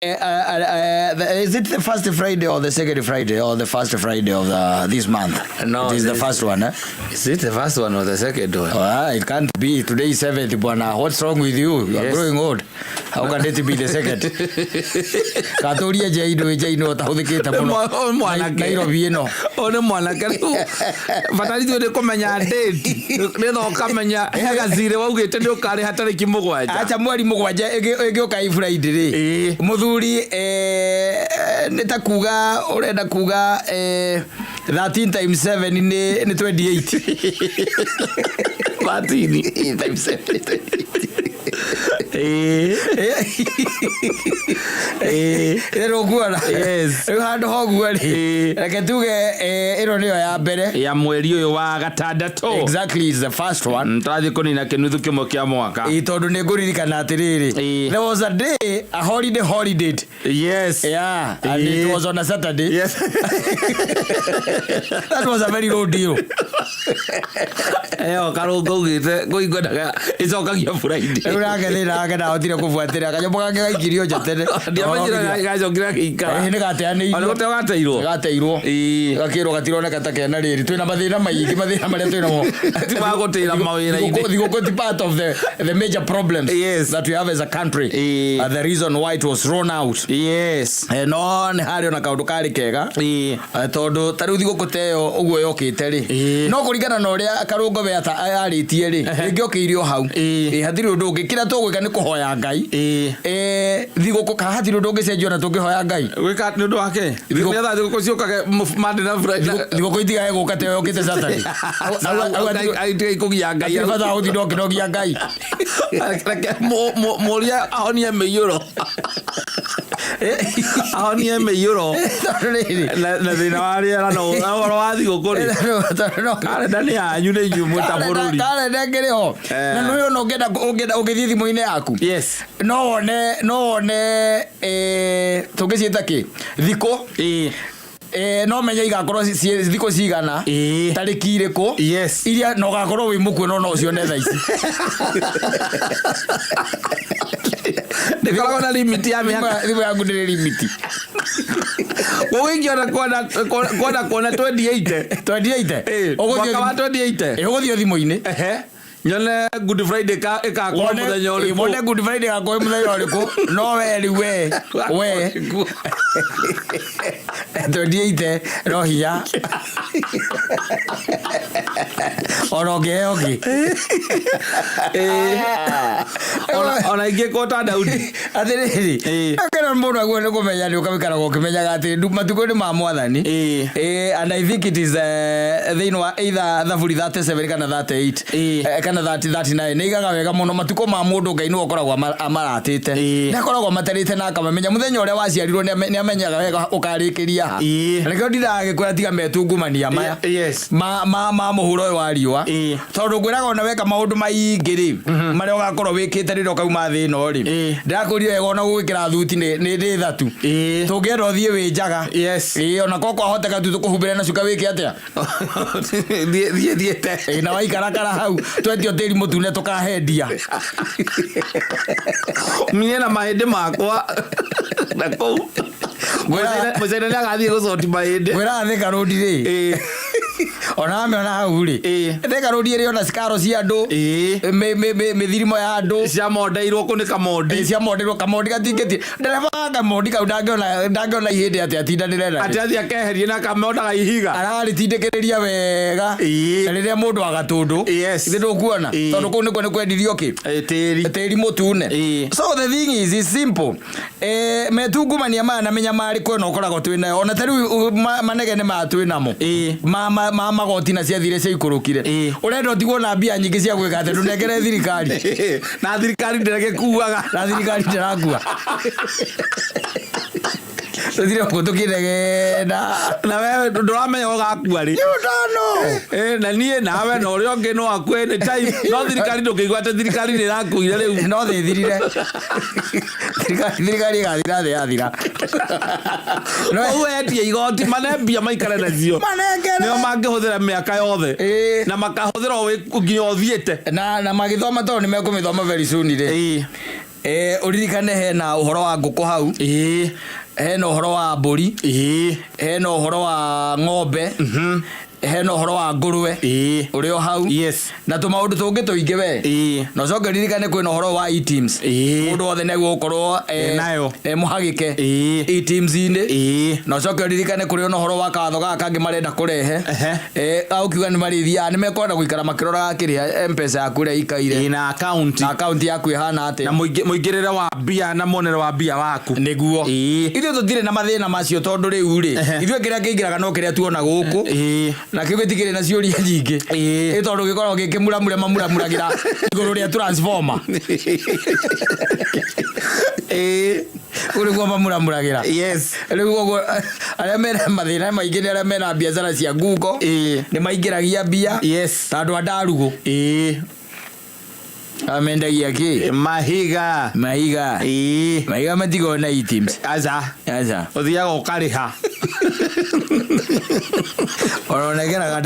Is it the first Friday or the second Friday or the first Friday of this month? No, it is the first one. Is it the first one or the second one? It can't be. Today is 7th, bwana. What's wrong with you? You are growing old. How can it be the second? Katoria jaino tahuthikita muno. Nairobi ino. One mwana kari. Fatali tu komenya date. Neno kamenya hagazire waugite ndio kare hatariki mugwanja. Acha mwari mugwanja egyoka Friday ri. Muthuri nitakuga urenda kuga 13 times 7 ni 28. 13 times 7. Guara. Yes. Hando hogwa ri. Reke tuge iro niyo ya mbere ya mweri uyu wa gatandatu. Exactly, is the first one. Twathi kunina kinuthu kimwe kia mwaka. Tondu ni nguririkana atiriri. There was a day, a holiday. Yes. Yeah. And it was on a Saturday. Yes. That was a very low deal. Karungo gite kuingodaga icokagia Friday. Uragethira otire kufuatira kanyomo kange gaikirio jatene. Ndiamanyira gacokira gika. Ni gateanirwo. Ono gote gateirwo. Gakirwo gatironeka ta kena riri. Twina mathina maingi mathina maria twina mo. Ti magotira mawira-ini. Thigũkũ ti part of the major problems that we have as a country. The reason why it was thrown out. Yes. No ni hari ona kaundu kari kega. Tondu tariu thigũkũ teyo uguo yokite ri. No kuringana na uria Karungo we aritie ri. Ngiokiirio hau. Hathiri undu ungi kira tugwika ni kuhoya Ngai. Thigũkũ ka hathiri undu ungicenjio na tungihoya Ngai. Wika ni undu wake. Nigetha thigũkũ ciokage Monday na Friday. Thigũkũ itigae guka teyo yokite Saturday. Ai kugia Ngai. Fatha uthi ndokia Ngai. Moria ahonie meyuro. Ahonie meyuro. Na thina waria no oro wa thigũkũ ri. Kalenda ni yanyu ni nyumu ta bururi. Kalenda ngiri ho. Na no no ngenda ugithii thimu-ini yaku. Yes. No one tungiciita ki thikũ. No menya igakorwo thikũ cigana tariki iriku iria no gakorwo wi muku no ucione tha ici. Ndikoragwo na limit ya miaka. Thimu yangu ndiri limit. Ũgĩngiona kuona 28. Mwaka wa 28. Ũgũthio thimu-ini. Nyone Good Friday ikakorwo muthenya ũrĩkũ. Wone Good Friday ikakorwo muthenya ũrĩkũ. No we riu we 28 no hinya. Oroge. Ona ingĩkota Daudi. Atiriri. Akena mundu aguo ni kumenya ni ukamikara gukimenya ati matuko ni ma mwathani. And I think it is thĩinĩ wa either thaburi 37 kana 38. Kana 39 ni igaga wega muno matuko ma mundu Ngai ni okoragwo amaratite. Ni akoragwo matarite na akamenya muthenya uria waciarirwo ni amenyaga wega ukarikiria ha. Rekeo ndiragikwira tiga metungumania maya. Ma muhuro uyu wa riua. Tondu ngwiraga ona weka maundu maingiri maria ugakorwo wikite riro kauma thi no ri. Ndirakuria wega ona gwikira thuti ni ndi thatu. Tungienda uthie wi njaga. Ona koko ahoteka tu kuhumbira na cuka wiki atia. Thiete. Na waikarakara hau twetio tiri mutune tukahendia. Mine na mahindi makwa na kou. Mwecene ni agathie gucoti mahindi. Gwira thika rodi ri. Ona me ona hau ri. Thika rodi ri ona cikaro cia andu. Mithirimo ya andu. Cia mondeirwo kunika mondi. Cia mondeirwo kamondi gatingeti. Ndereba kamondi kau ndangiona ihindi ati atindanire. Ati athi akeherie na kamondaga ihiga. Araritindikiriria wega. Riria mundu agatundu. Ithe ndukuona. Tondu kuu niko ni kwendirio ki. Tiri mutune. So the thing is simple. Metungumania mana menya mari kwena ukoragwo twina ona tariu manegene ma twinamo. Ma magoti na cia thire cia ikurukire. Urenda utigwo na mbia nyingi cia gwika ati ndunengere thirikari. Na thirikari ndireke kuaga. Na thirikari ndirakua. Ndire kutukirege na wewe nduramenya ugakua ri. Ndano. Na nie nawe no uri onge no akwe ni time. No thirikari ndukigwa ati thirikari ni rakuire riu. No thithirire. Thirikari gathira the yathira. No wetie igoti manembia maikare nacio. Nio mangihuthira miaka yothe. Na makahuthira we nginya othiete. Na magithoma to ni mekumithoma very soon ri. uririkane hena uhoro wa nguku hau hena uhoro wa mburi hena uhoro wa ng'ombe hena uhoro wa ngurwe uri o hau na tumaundu tungi tuingi we no coke ririkane kwina uhoro wa e-teams mundu othe ne gukorwo nayo muhagike e-teams ine no coke ririkane kuri ona uhoro wa katho gaka kangi marenda kurehe aukiuga ni marithia ni mekwenda guikara makirora kiria M-Pesa yaku ria ikaire na account yaku ihana ate na muigirire wa bia na monero wa bia waku niguo ithu tutire na mathina macio tondu riu ri ithu kiria kiingiraga no kiria tuona guku na kibitikire na ciuria nyingi tondu gikorwo gikimuramure mamuramuragira iguru ria transformer uri gwa mamuramuragira riu aria mena mathina maingi ni aria mena biashara cia nguko ni maingiragia bia tondu andarugo amendagia ki mahiga matigo na e-teams aza uthiaga ukariha oronegera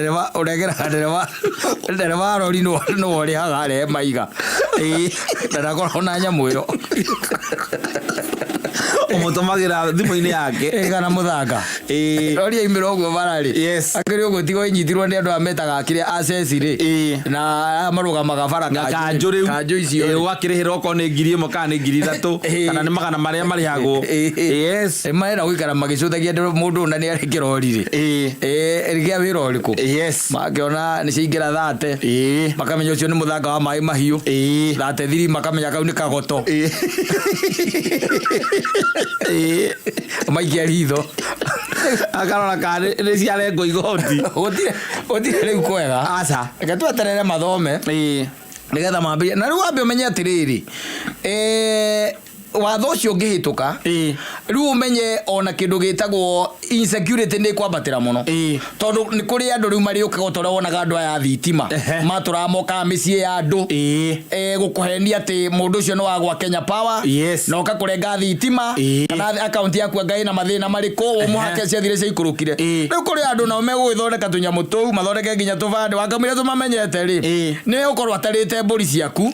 dereva rori no ori hagare maiga ndarakorwo na nyamu iyo umutumagira thimu-ini yake kana muthanga rori aimira uguo barari akiri uguo tigo inyitirwo ni andu ametaga akire access ri na marugamaga bara kanju icio wakirihira oko ni 1,000 kana ni 3,000 kana ni magana maria marihagwo maera guikara magicuthagia mundu na ni ari kirori ri rigia wira uriku makiona ni cingira 30 makamenya ucio ni muthanga wa mai mahiu 33 makamenya kau ni kagoto maikia ritho akarora kana ni ciarengo igoti utire riu kwega aca reke tweterere mathome nigetha mambia na riu wambe umenye atiriri watho ucio ngihituka riu umenye ona kindu gitagwo insecurity ni kwambatira muno tondu ni kuri andu riu mari ukaga utora wonaga andu aya thitima matura moka micii ya andu gukuhenia ati mundu ucio no wagwa Kenya Power no kakurenga thitima kana account yaku ngai na mathina mariko umuhake ciathire cia ikurukire riu kuri andu nao megwithondeka tunyamu tuu mathondeke nginya tuvande wakamire tumamenyete ri ni ukorwo atarite mburi ciaku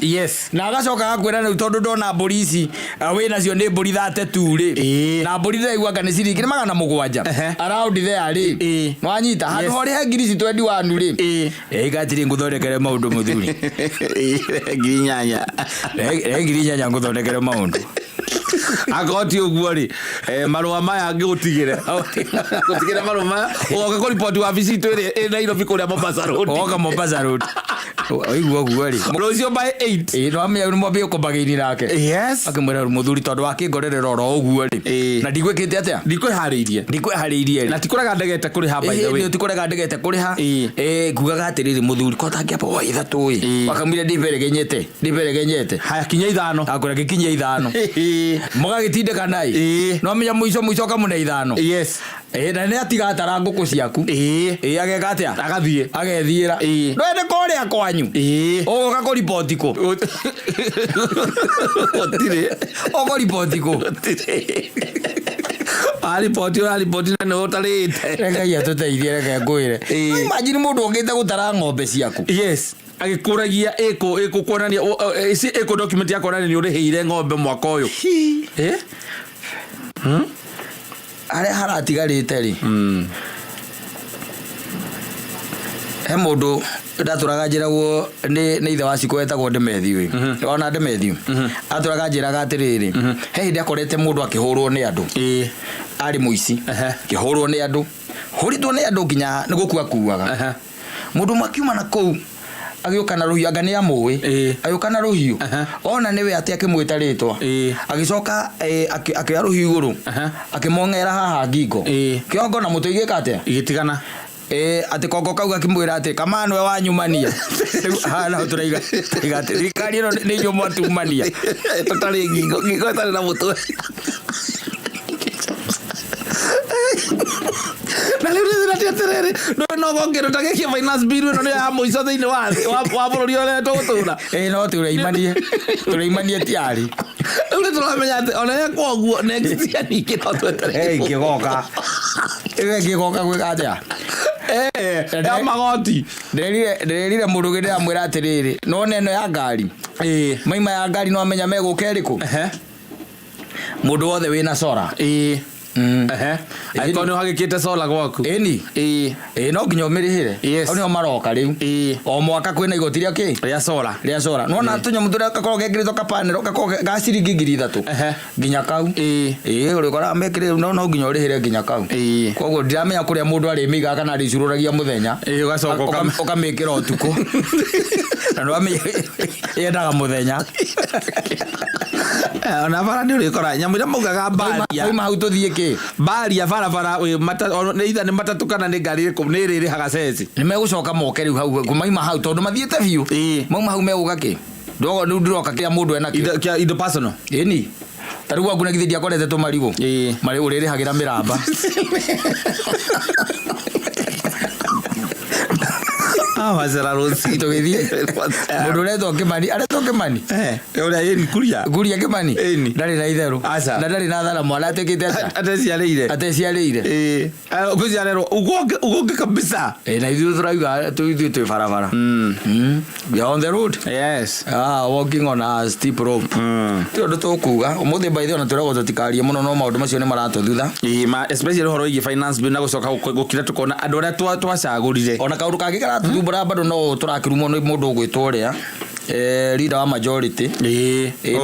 na agacoka gakwira riu tondu ndona mburi ici wina cio ni mburi 32 ri na mburi ndaigua kana cirikire 700 around there ri nwanyita handu hori he ngiri 21 ri igatiri nguthondekere maundu muthuri ngiri nyanya nguthondekere maundu agoti uguo ri marua maya ngigutigire marua oka ko report wa visit iri Nairobi kuria Mombasa Road oiguo guo ri murocio by 8 no amya ni mwambie kumbagini nake akimwira muthuri tondu akingorerera oro uguo ri na ndigwikite atia ndikwihariirie na tikuraga ndegete kuri ha by the way tikuraga ndegete kuri ha kugaga atiriri muthuri ko tangiamba wa ithatu wakamwira ndiberegenyete haya kinya 5 akora gikinya 5 mugagitindeka nai no amya muico kamune 5 na ni atiga atara nguku ciaku ageka atia agethiira ndwende kuria kwanyu ugoka ku report ku ugo report ku report na no utarite reka ya tuteithie reka ngwire imagine mundu ungite gutara ng'ombe ciaku agikuragia eko kuonania isi eko document ya kuonania ni urihiire ng'ombe mwaka uyu are haratigarite ri he mundu ndaturaga njiragwo ni ithe wa ciko etagwo Ndemethiu ona Ndemethiu aturaga njiraga atiriri he hindi akorete mundu akihurwo ni andu ari muici kihurwo ni andu huritwo ni andu nginya ni gukua kuaga mundu makiuma na kou agioka na ruhiu agania muwi agioka na ruhiu ona niwe ati akimwita ritwa agicoka akioya ruhiu iguru akimongera haha ngingo kiongo na mutuigika atia igitigana ati kongo kauga kimwira ati kama nwe wanyumania hala turaiga thirikari ino ni nyo mwatumania tutari ngingo tari na mutwe na leo ni atirere no gongero tagekia finance bill no ya muico thiini wa bururi ole tugutura no tureimanie tiari ule turamenya ati ona kwaguo next year nikino twetere kigoka gwe kaja ya magoti ndirire mundu gidira mwira atiriri no neno ya ngari maima ya ngari no amenya meguka eriku mundu wothe wina sora Aikono hagikite sola gwaku. Eni. No nginya umirihire. Oni o maroka riu. O mwaka kwina igoti ria ki? Ria sola. Ria sola. No na tunyo mutura gakorwo gekirito kapanero gakorwo gaciringi ngiri 3. Nginya kau. Uri kora mekire no nginya urihire nginya kau. Koguo ndiramenya kuria mundu ari miga kana ari cururagia muthenya. Ugacoka ukamikira utuku. Na no amenye yendaga muthenya. Ona bara ni uri kora nyamira mugaga baria. Oima hau tuthie ki? Baria bara mata ne itha ni matatu kana ni ngari ko ni riri hagaceci. Ni megucoka moke riu hau kumaima hau tondu mathiete biu. Mauma hau meguga ki? Ndogo ni ndiroka kia mundu ena ki? Indo personal. Eni. Taru waku na githithia korete tumarigo. Mari uriri hagira miramba. Wazera rosi to githie. Mundu reto Kimani, areto Kimani. Ora yeni kuria Kimani. Ndari na itheru. Na ndari na thara mwana atekite ata. Ateciareire. Ukuciarero ugoge kabisa. Na ithu turaiga tu barabara. We are on the road. Yes. Walking on a steep rope. Ndo tukuga umuthi by the way turago tutikarie muno no maundu macio ni maratuthutha. Especially horo igi finance bill na gucoka gukira tukona andu aria twacagurire. Ona kaundu kangi karatuthumbura bado no turakirumo no mundu gwitwo ria leader wa majority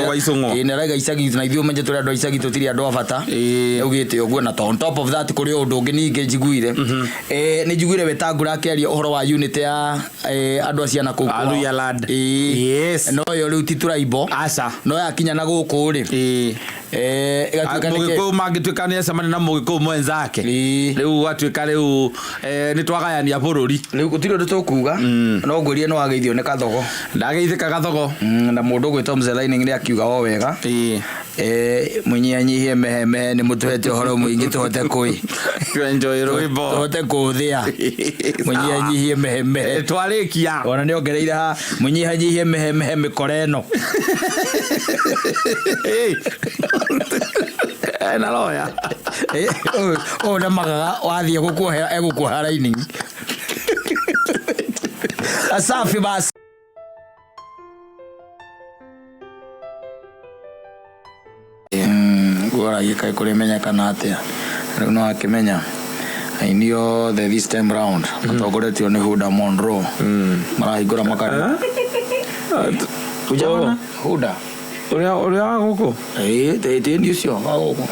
wa Isongo rega icagi na ithuo menje turi andu icagi tutiri andu abata ugite ogwo na on top of that kuri undu ungi ninge njiguire ni njiguire wetangura akiaria uhoro wa unit ya andu aciana kuku Aluya lad yes no yo riu tituraibo aca no yakinya na guku ri igatuika ni ko magituika ni semana na mugiko mwenzake riu gatuika riu ni twagayania bururi riu gutiri undu tukuga no ngurie no wageithio ni kathogo ndageithika kathogo na mundu gwitwo Mzee ni akiuga o wega munyanyihie meheme ni mutuhete horo muingi tuhote kui enjoy rwimbo tuhote kuthia munyanyihie meheme twarikia ona ni ongereire ha munyanyihie meheme mikoreno na loya na magaga wathie gukuohera egukuohera raini asafi basi gora yikai kuri menya kana atia no akimenya ainio the this time round atogoretio ni Huda Monroe marahingura makari ujana Huda uria guku te ndio sio guku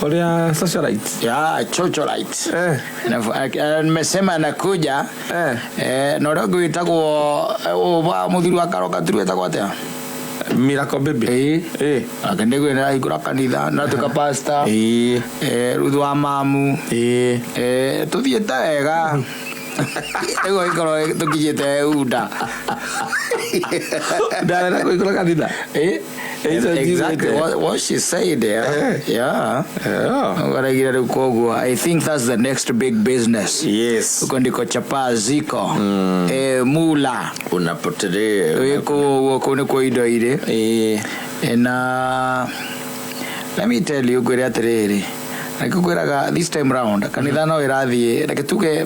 uria socialite socialite na mesema nakuja no rogo itagwo wa muthiru akaroka turu etagwo atia Miracle baby akende gwena igura kanitha na tuka pastor ruthu wa mamu tuthiete wega ego ikoro tukijete Huda dara ko igura kanitha exactly what she said there. I think that's the next big business. Yes. Ukondiko chapa ziko mula unapotelea weko ko ido ire na let me tell you gwira atiriri nakugwiraga this time round kanitha no irathie naketuge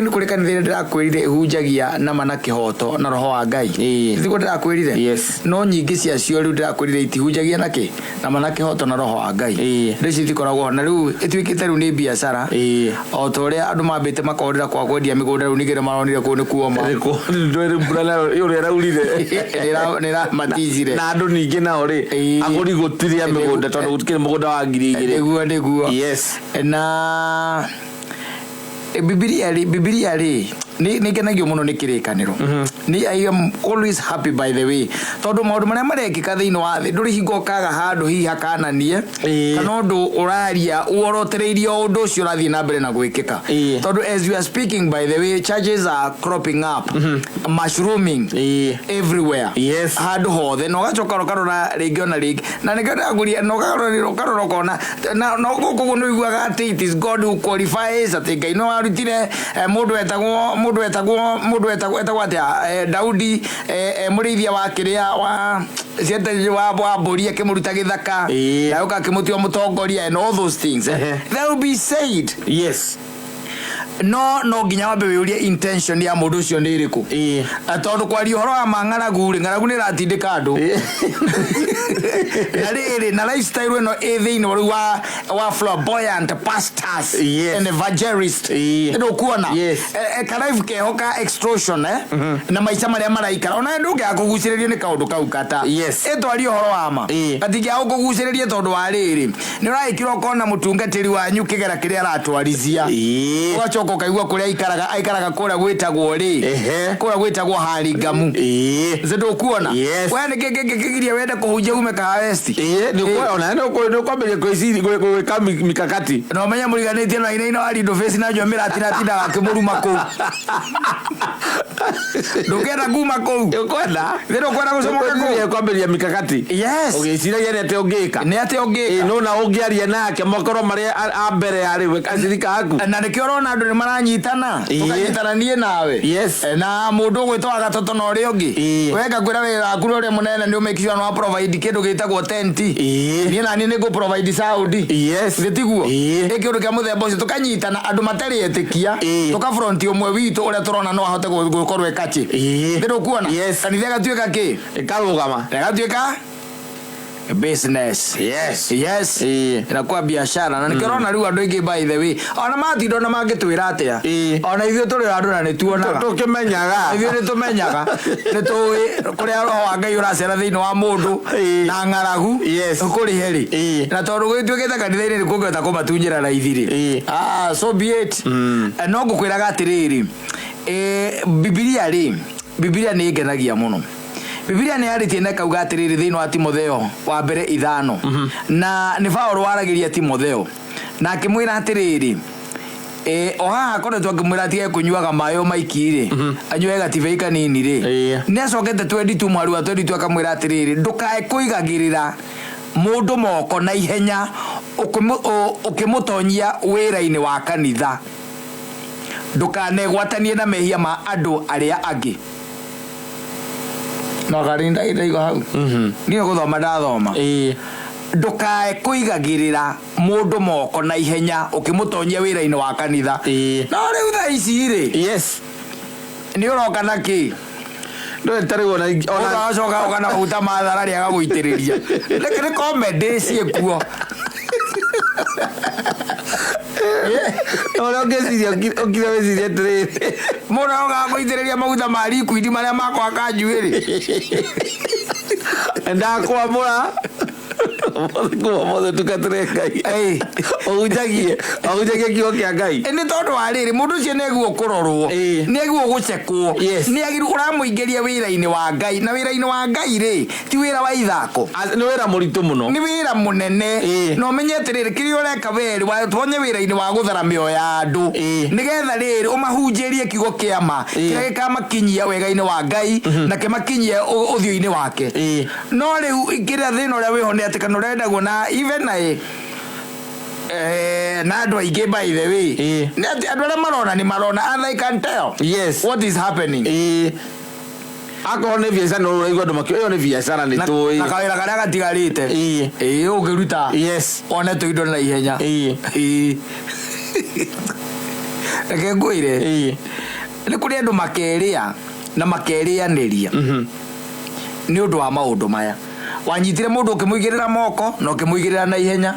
ndu kuri kanitha ndirakwirire hujagia na mana kihoto na roho wa Ngai thiko ndirakwirire no nyingi cia cio riu ndirakwirire itihujagia naki na mana kihoto na roho wa Ngai rici thikoragwo na riu itwikite riu ni biashara o toria andu mambite makorira kwa kwendia migunda riu nigire maronire ku ni kuoma ndwere brala yore raurire nira matizire na andu ningi na ri aguri gutiria migunda tondu gutikire mugunda wa Eguo yes na Biblia ni kenagio muno ni kirikaniro ni I am always happy by the way tondu maundu maria marekika thiini wa thi nduri hingo kaga handu hi hakananie kana undu uraria uorotereirie undu ucio rathie na mbere na gwikika tondu as we are speaking by the way churches are cropping up mushrooming everywhere handu hothe no gacoka rokarora ringi ona ringi na nikenda nguria no garora kona na no guku no iguaga ati it is God who qualifies ati Ngai no arutire mundu etagwo atia Daudi murithia wa kiria wa ciete wa mburi akimuruta githaka na uka kimutio mutongoria and all those things that will be said no nginya wambe wiurie intention ya mundu ucio ni iriku tondu kwari horo wa ng'aragu ni ratindika andu na riri na lifestyle eno thini wa flamboyant pastors and evangelists ndo kuona kalive kehoka extortion na maica maria maraikara ona nduge akuguciririe ni kaundu kau kata etwari horo wa ma atingia ukuguciririe tondu wa riri ni uraikira ukona mutungatiri wanyu kigera kiria aratwarithia ugacoka ukaigua kuria aikaraga kuria gwitagwo ri kuria gwitagwo Haringamu zindu kuona we ni kigiria wende kuhunjia ume ka west ni kuona no kwambia gwika mikakati no menya muriganitie na ina wa Lindo face na njomera atina akimuruma ku ndukenda kuma ku ukwenda zindu kwenda gucomoka ku kwambia mikakati ugiciragia nete ungika no na ungiaria nake mokoro maria ambere ari we kacirika aku na nikiorona andu ni maranyitana tukanyitana nie nawe na mundu gwitwa gatoto na uri ungi wega kwira wira akuru uri munene ni umekishwa no provide kindu gitagwo tent nie na nie ni go provide Saudi gitiguo ikiundu kia muthemba ucio tukanyitana andu matari etikia tukafront umwe witu uria turona no ahote gukorwo ekachi ndio kuona kanitha gatuika ki ikarugama gatuika business inakuwa biashara na nikirona riu andu ingi by the way ona matindo na mangitwira atia ona ithuĩ turi andu na nituonaga tukimenyaga ithuĩ nitumenyaga nitui kuria roho wa Ngai uracera thiini wa mundu na ng'aragu kuri heri na tondu gwituikite kanitha-ini ni kungeta kumatunjira raithiri so be it no ngukwiraga atiriri Biblia ni ngenagia muno. Biblia ni yaritie na kauga atiriri thiini wa Timotheo wa mbere 5 na ni Paulo waragiria Timotheo na akimwira atiriri oha akoretwo akimwira atige kunyuaga mayo maikire anyue gative kanini ri ni acokete 22 mwari wa 22 akamwira atiriri ndukae kuigagirira mundu moko na ihenya ukimutonyia wira-ini wa kanitha ndukanegwatanie na mehia ma andu aria angi no garinda igo hau niyo guthoma ndathoma ndukae kuigagirira mundu moko na ihenya ukimutonyia wira-ini wa kanitha no riu tha ici ri ni uroka na ki ndo tari wona ona coka kana uta mathara ria gaguitiriria leke ni comedy ciekuo ona ngeciria okira weciria tiri mura gaguitiriria maguta mari kuindi maria makwa kanjuiri ndakwamura kwa mothe tukatire Ngai ujagie kiyo kia Ngai ni tondu wa riri mundu ucio neguo kurorwo neguo gucekwo neagiru uramuingeria wira-ini wa Ngai na wira-ini wa Ngai ri ti wira wa ithako ni wira muritu muno ni wira munene no menyete riri kiri ureka weri wa tonye wira-ini wa guthara mioyo ya andu nigetha riri umahunjirie kigo kiama kira gikamakinyia wega-ini wa Ngai na kimakinyie uthio-ini wake no riu kira thina uria wiho ni atikana urenda guona even na andu aingi by the way andu aria marona and they can tell what is happening ako ne biashara no igwa ndo makio ni biashara ni toi na kawira karia gatigarite ugiruta one to indo na ihenya reke ngwire ni kuri andu makeria na makerianiria ni undu wa maundu maya wanyitire mundu ukimuigirira moko no ukimuigirira na ihenya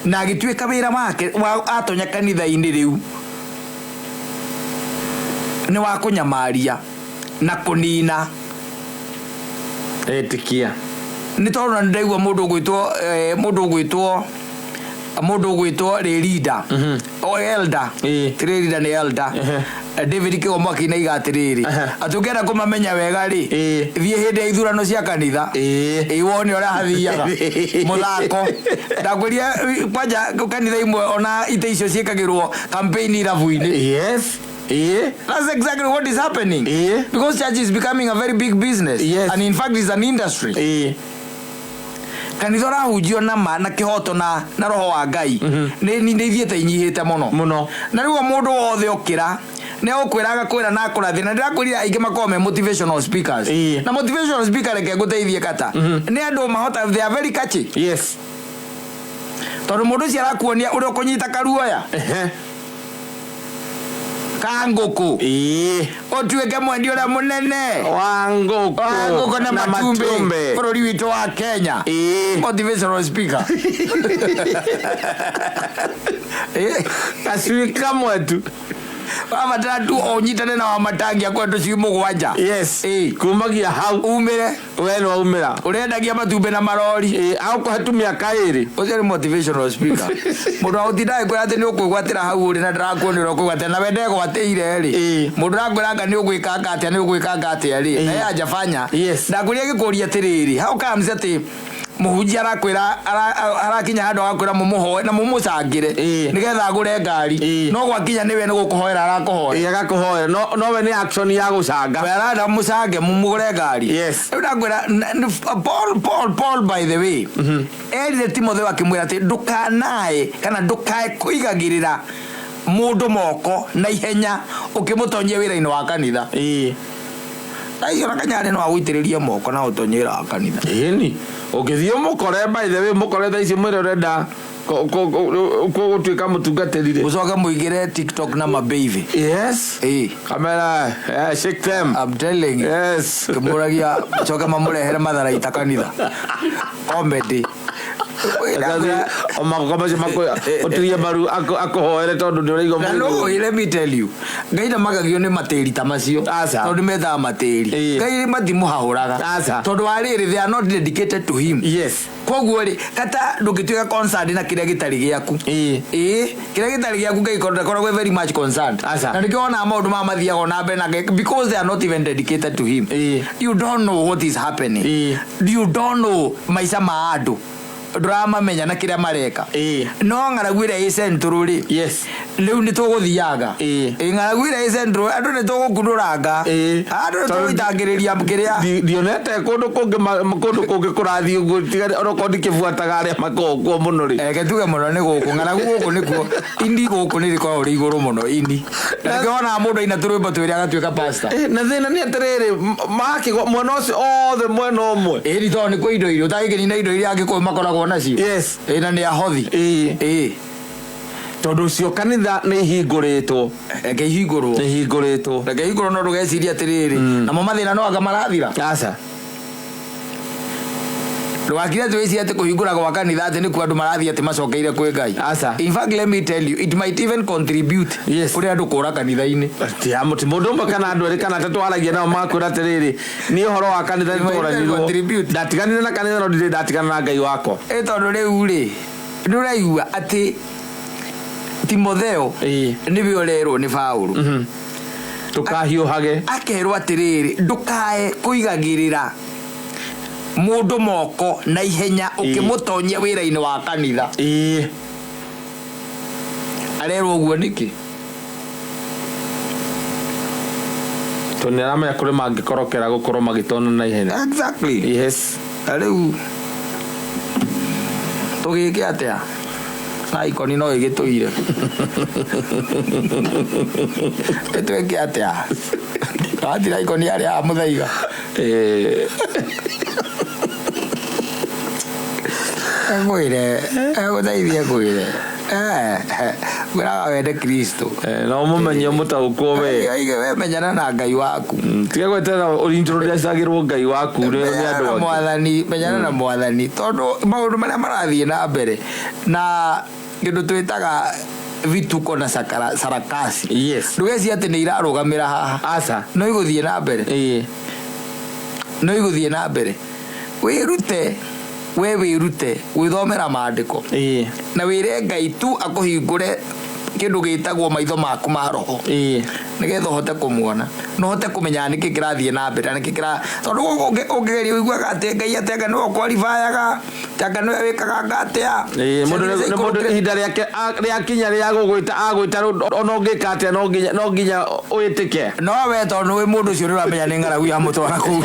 na agituika wira wake atonya kanitha-ini riu ni wa kunyamaria na kunina etikia ni tondu ndaigua mundu gwitwo leader o elder leader ni elder David Kigomo kina igatiriri atungera kumamenya wega ri thie hindi ithurano cia kanitha wone ora hathiaga muthako ndakwiria kwanja kanitha imwe ona ite icio ciekagirwo campaign irabu-ini that's exactly what is happening because church is becoming a very big business and in fact is an industry kanitha rahunjio na kihoto na roho wa Ngai ni ithiete inyihite muno na riu mundu wothe okira ne okwiraga kwira na kurathina ndirakwirira aingi makome motivational speakers na motivational speaker reke guteithie kata ni andu mahota they are very catchy tondu mundu cia arakuonia uri kunyita karuoya kanguku otuweke mwendi ora munene wanguku na matumbe bũrũri witũ wa Kenya motivational speaker kasui kamwe tu wabatara tu onyitane na wamatangia kwetu ciĩ mũgwanja kumagia hau umire we no umira urendagia matumbe na marori au kuhatumia kairi ucio ni motivational speaker mundu autindae kwira ati ni ukwigwatira hau uri na ndirakuonera ukwigwatira na wende gwatire ri mundu rakwiranga ni ugwikanga atia ni ugwikanga atia ri na ya jafanya ndakuria gikuria tiriri how comes ati muhunjia arakwira arakinya handu agakwira mumuhoe na mumucangire nigetha agure ngari no gwakinya niwe ni gukuhoera arakuhoera agakuhoera no we ni action ya gucanga we arada mucange mumugure ngari ndakwira Paul by the way erire Timotheo akimwira ati ndukanae kana ndukae kuigagirira mundu moko na ihenya ukimutonyia wira-ini wa kanitha aiyo nakanyare no agwitiriria moko na utonyera wa kanitha ni ukithio mukore by the way mukore thaici mwire urenda gutuika mutungatirire ucoke muigire TikTok na mababy kamera shake them I'm telling you kimuragia coke mamurehere matharaita kanitha comedy omakomaje makoya otiria maru akohoere tondu nduraigo no let me tell you ngaida magagio ni materi tamacio tondu metha materi ngai mathimu hahuraga tondu ariri they are not dedicated to him koguo ri kata ndungituika concerned na kiria gitari giaku kiria gitari giaku ngai koragwo very much concerned na nikiona maundu mamathiaga na mbere na because they are not even dedicated to him you don't know what is happening you don't know maisha ma andu drama menya na kiria mareka no ngaragwira i central ri riu ni tuguthiaga ngaragwira i central andu ni tugukunduranga andu ni tugitangiriria kiria dionete kundu kungi kurathi uguo tigari oroko ndikibuataga aria makogwo muno ri getuge muno ni guku ngaragu guku nikuo indi guku ni riko uri iguru muno indi ngiona mundu ina turumba twiri agatuika pastor na thina ni atiriri maki mwena ucio othe mwena umwe ni to ni kwa indo irio tagikini na indo iria angiko makoragwo nacio na ni ahothi tondu cio kanitha ni hinguritwo hingurwo no ndugeciria atiriri namo mathina no anga marathira ndugakire tweci ati kuhingura gwa kanitha ati ni ku andu marathia ati macokeire kwi Ngai in fact let me tell you it might even contribute kuri andu kura kanitha-ini muti mundu umwe kana andu eri kana tatu aragia nao makwira atiriri ni uhoro wa kanitha nitoranirwo ndatiganire na kanitha no ndire ndatigana na Ngai wako tondu riu ri nduraigua ati Timotheo niwe urerwo ni Paulo tukahiuhage akerwo atiriri ndukae kuigagirira mundu moko na ihenya ukimutonyia wira-ini wa kanitha arerwo guo niki tonera me kuri mangikorokera gukorwo magitona na ihenya exactly riu tugike atia na ikoni no igituire etweke atia atira ikoni aria muthaiga ngwire guthaithie ngwire gwiraga wende Kristo no mumenye mutaukwo we we menyana na Ngai waku tiga gwetera urintroducagirwo Ngai waku ni andu mwathani menyana na mwathani tondu maundu maria marathie na mbere na kindu twitaga vituko na sarakasi ndugeci ati ni irarugamira haha no iguthie na mbere wirute gwithomera maandiko na wire Ngai tu akuhingure kindu gitagwo maitho maku ma roho nigetha hote kumuona no hote kumenya niki kirathie na mbere niki kira tondu ungegeria uiguaga ati Ngai atega no qualifyaga taka no wikaga ngatia mundu ihinda ria kinya ria gugwita agwita ono ngika atia no nginya uitike no we tondu wi mundu ucio uramenya ni ngaragu ya mutwara ku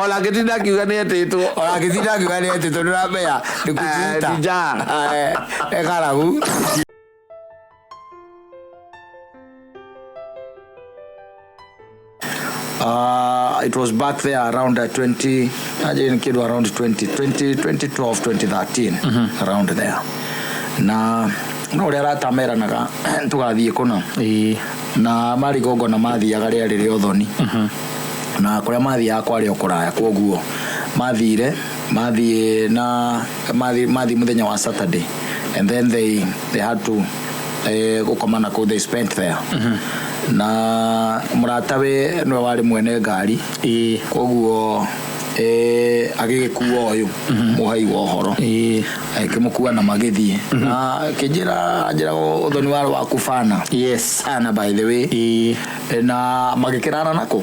ola gitinda kiuga ni etitwo nduramenya ni kujuta ngaragu. It was back there around 2012, 2013 around there. Na no ria ratameranaga tugathie kuna na mari gongo na mathiaga rĩarĩ rĩa ũthoni na kũrĩa mathiaga kwarĩ o kũraya kwoguo mathire muthenya wa Saturday and then they had to gukomana ko they spent there na muratawe no wari mwene ngari kwoguo agĩgĩkuo ũyũ mũhai wa ũhoro akĩmũkua na magĩthiĩ na kĩnjĩra ũthoni waro wa kufana sana by the way na magĩkĩrana nako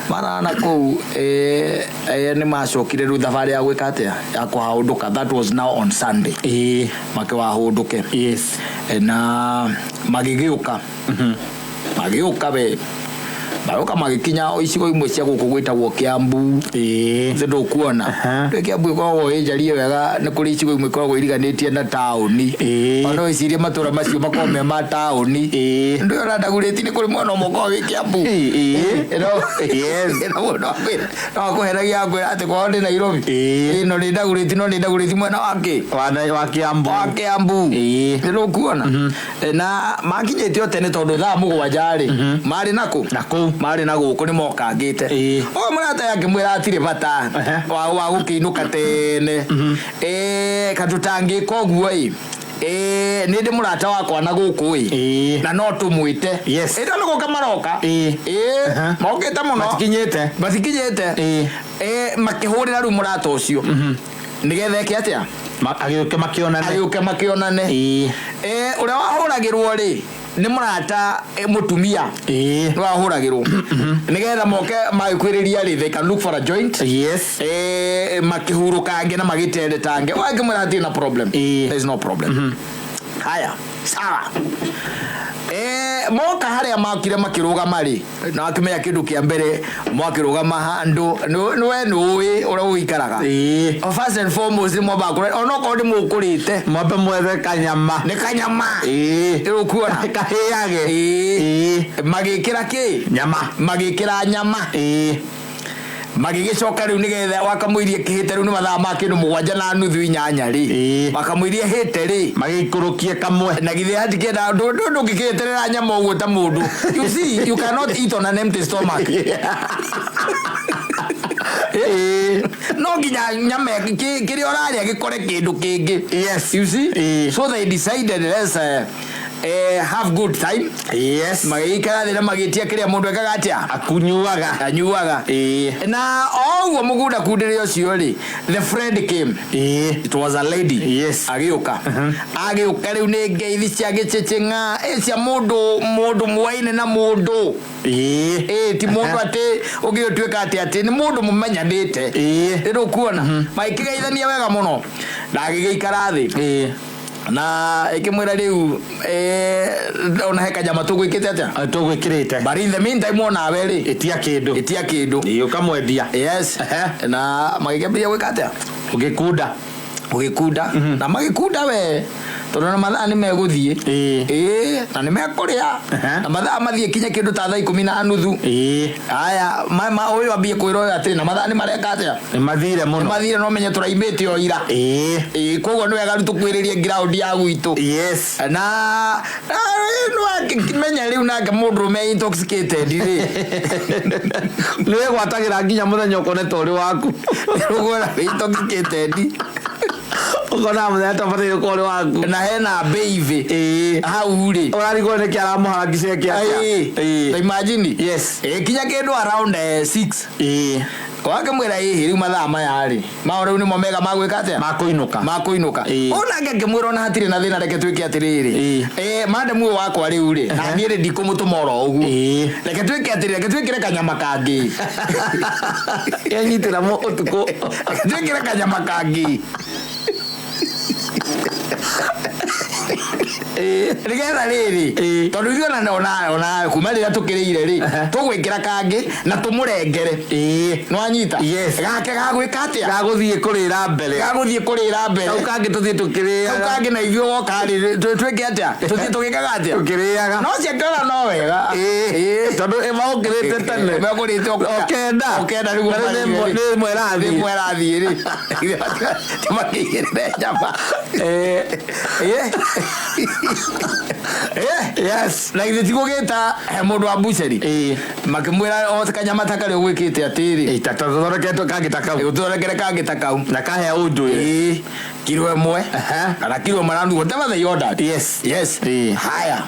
marana nako nĩ macokire rĩu thabarĩ ya gwĩka atĩa ya kũhũndũka. That was now on Sunday makĩwahũndũke na magĩgĩũka we baroka magikinya icigo imwe cia guku gwitagwo Kiambu ndo kuona Kiambu ko enjarie wega ni kuri icigo imwe koragwo iriganitie na tauni ono icirie matura macio makome ma tauni ndo yorandaguriti ni kuri mwana moko wi Kiambu no kuheragia ngwe ati kwa ndi Nairobi no ndaguriti mwana wake wa Kiambu ndo kuona na makinyete tene tondu thaa mugwajari mari na guku ni mokangite o murata yake mwira atire bata wa gukinuka tene katutangi koguo ni ndi murata wakwa na guku na no tumwite ndo no kamaroka mokete muno batikinyete makihurira ru murata ucio nigethe atia agĩuke makionane uria wahuragirwo ri ni murata mutumia no wahuragirwo nigetha moke magikwiriria ri they can look for a joint makihurukange na magitendetange wake murata na problem there is no problem haya sawa moka haria makire makirugama ri na akimenya kindu kia mbere mwakirugama handu we nuwi ura uikaraga first and foremost mo bakure ono ko ndi mukurite mwape mwethe kanyama ni kanyama ukuona kahiyage magikira ki magikira nyama magigicoka riu nigetha wakamuirie kihite riu ni mathaa ma kindu 7:30 ri wakamuirie hite ri magikurukie kamwe na githe hatikenda ndu ngikiterera nyama uguo ta mundu you see you cannot eat on an empty stomach no ginya nyama kiri oraria gikore kindu kingi you see so they decided let's have good time magikara thina magitia kiria mundu ekaga atia anyuaga na oguo mugunda kundire ucio ri the friend came it was a lady agiuka riu ni ngeithi cia gicichinga cia mundu mwaine na mundu ti mundu ati ugiotuika ati ni mundu mumenyanite riu kuona maikigeithania wega muno ndagigikara thi na ikimwira riu ona heka jama tugwikite atia tugwikirite but in the meantime ona weri itia kindu iyo kamwendia na magikambia gwika atia ugikunda na magikunda we tondu mathaa ni meguthie na ni mekuria na mathaa mathie kinya kindu ta 10:30 aya mama uyu ambie kwiro ati na mathaa ni mareka atia ni mathire no menye turaimite o ira koguo ni wega tukwiririe ground ya gwitu na no menya riu nake mundu me intoxicated ri niwe gwatagira nginya muthenya ukonete uri waku rugora intoxicated ukona muthetho batire kore waku na hena baby hau ri urarigwo ni kiara muhangise kia imagine kinya kindu around 6 wake mwira riu mathaa maya ri maore ni momega magwika atia makuinuka ona ngekimwira ona hatire na thina reke twike atiriri madam uyu wakwa riu ri na niire ndikumutuma ugu reke twike atiriri reke twikire kanyama kangi yenyitira mo utuko twikire kanyama kangi Nigetha riri tondu ithuĩ ona kuma rĩrĩa tũkĩrĩire rĩ tũgwĩkĩra kangi na tũmũrengere nwanyita gake gagwĩka atĩa gagũthiĩ kũrĩra mbere kau kangi tũthiĩ tũkĩrĩaga kau kangi na ithuĩ woka rĩ twĩke atĩa tũthiĩ tũgĩkaga atĩa tũkĩrĩaga no ciakĩona no wega tondu maũkĩrĩte tene mekũrĩte okenda nĩ mwerathiĩ rĩ timakĩigĩrĩre njamba yes na ithe tigũgĩta mũndũ wa mbuceri makĩmwĩra kanyama ta karĩ ũgwĩkĩte atĩrĩ ũthondekere kangi ta kau na kahe ũndũ kiro ĩmwe kana kiro marandu whatever they ordered yes haya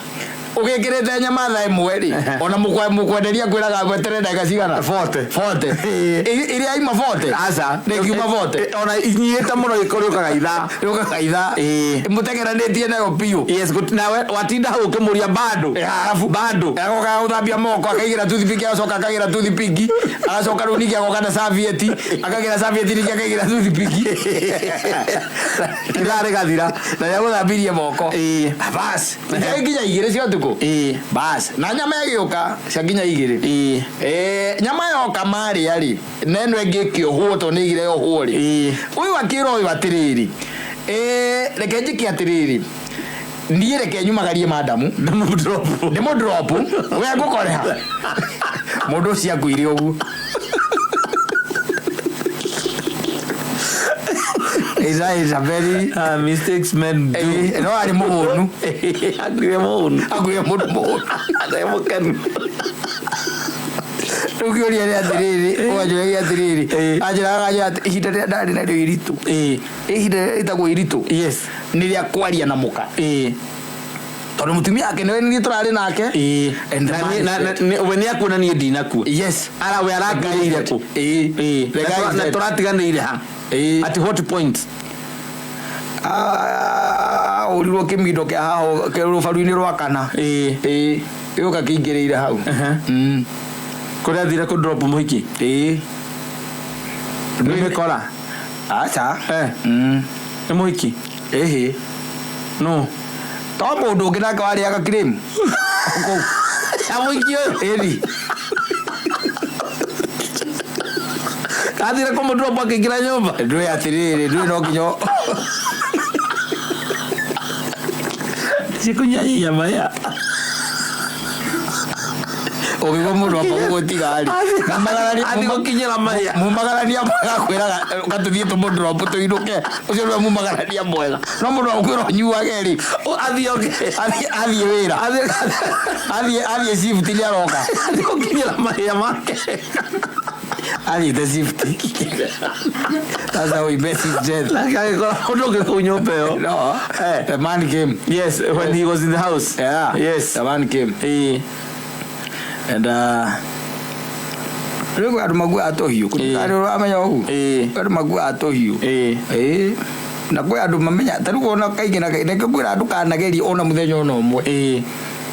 ugikirite nyama tha imwe ri ona mukwenderia kwiraga gwetere ndagika cigana 40 iria ima 40 aca ngiuma 40 ona inyiite muno ikoriukaga itha mutegeranĩtie nayo piu yes nawe watinda hau ukimuria bado agoka uthambia moko akaigira toothpick acoka akagira toothpick agacoka runiki agoka na serviette akagira serviette niki akagira toothpick kirare gathira na ya guthambirie moko bas nginya igire cio tuko bas na nyama yagiuka ciaginya igire nyama yoka mari ari neno engikiohwo to nigire yohwo ri uyu akiro uyu atiriri reke njiki atiriri ndiye reke nyumagarie madamu ndimo drop we ngukoreha mundu cia nguire ugu is a very mistakes men do no ari muhunu agire muhunu agire mukenu tukiuria ri atiriri wajoya atiriri ajira ihinda rĩa ndari na rĩo iritu ihinda itagwo iritu yes ni rĩa kwaria na muka tondu mutumia ake ni turari nake we ni akuna ni ndinaku yes ara we aragaire ku na turatiganire ha at what point urirwo kimindo kia haho ke rufaru-ini rwa kana yoka kingĩrĩire hau kuria thire ku drop muhiki nimekora acha ni muhiki no to mũndũ ũngĩ nake warĩaga cream amuhiki eri kathire ku drop akĩingĩra nyũmba ndũĩ atirĩrĩ ndũĩ no nginya sikunyanya maya ũgĩgwo mũndũ akũgũtiga rĩ athigokinyĩra maya mumagarania mwega kwĩraga gatũthiĩ tũmũndrop tũinũke ũcio nĩwe mumagarania mwega no mũndũ akwĩra ũnyuage rĩ athiĩ wĩra athiĩ shift nĩ aroka athigokinyĩra maya make athiĩte shift that's how he met his death agĩkora ũndũ ũngĩ kũu nyũmba ĩyo no the man came yes when he was in the house yes the man came and rĩu andũ magua atohiũ kũrĩ amenya ũgu andũ magua atohiũ na kwĩ andũ mamenya tarĩu ona kaingĩ na kaingĩ kwĩra andũ kanageria ona mũthenya ona ũmwe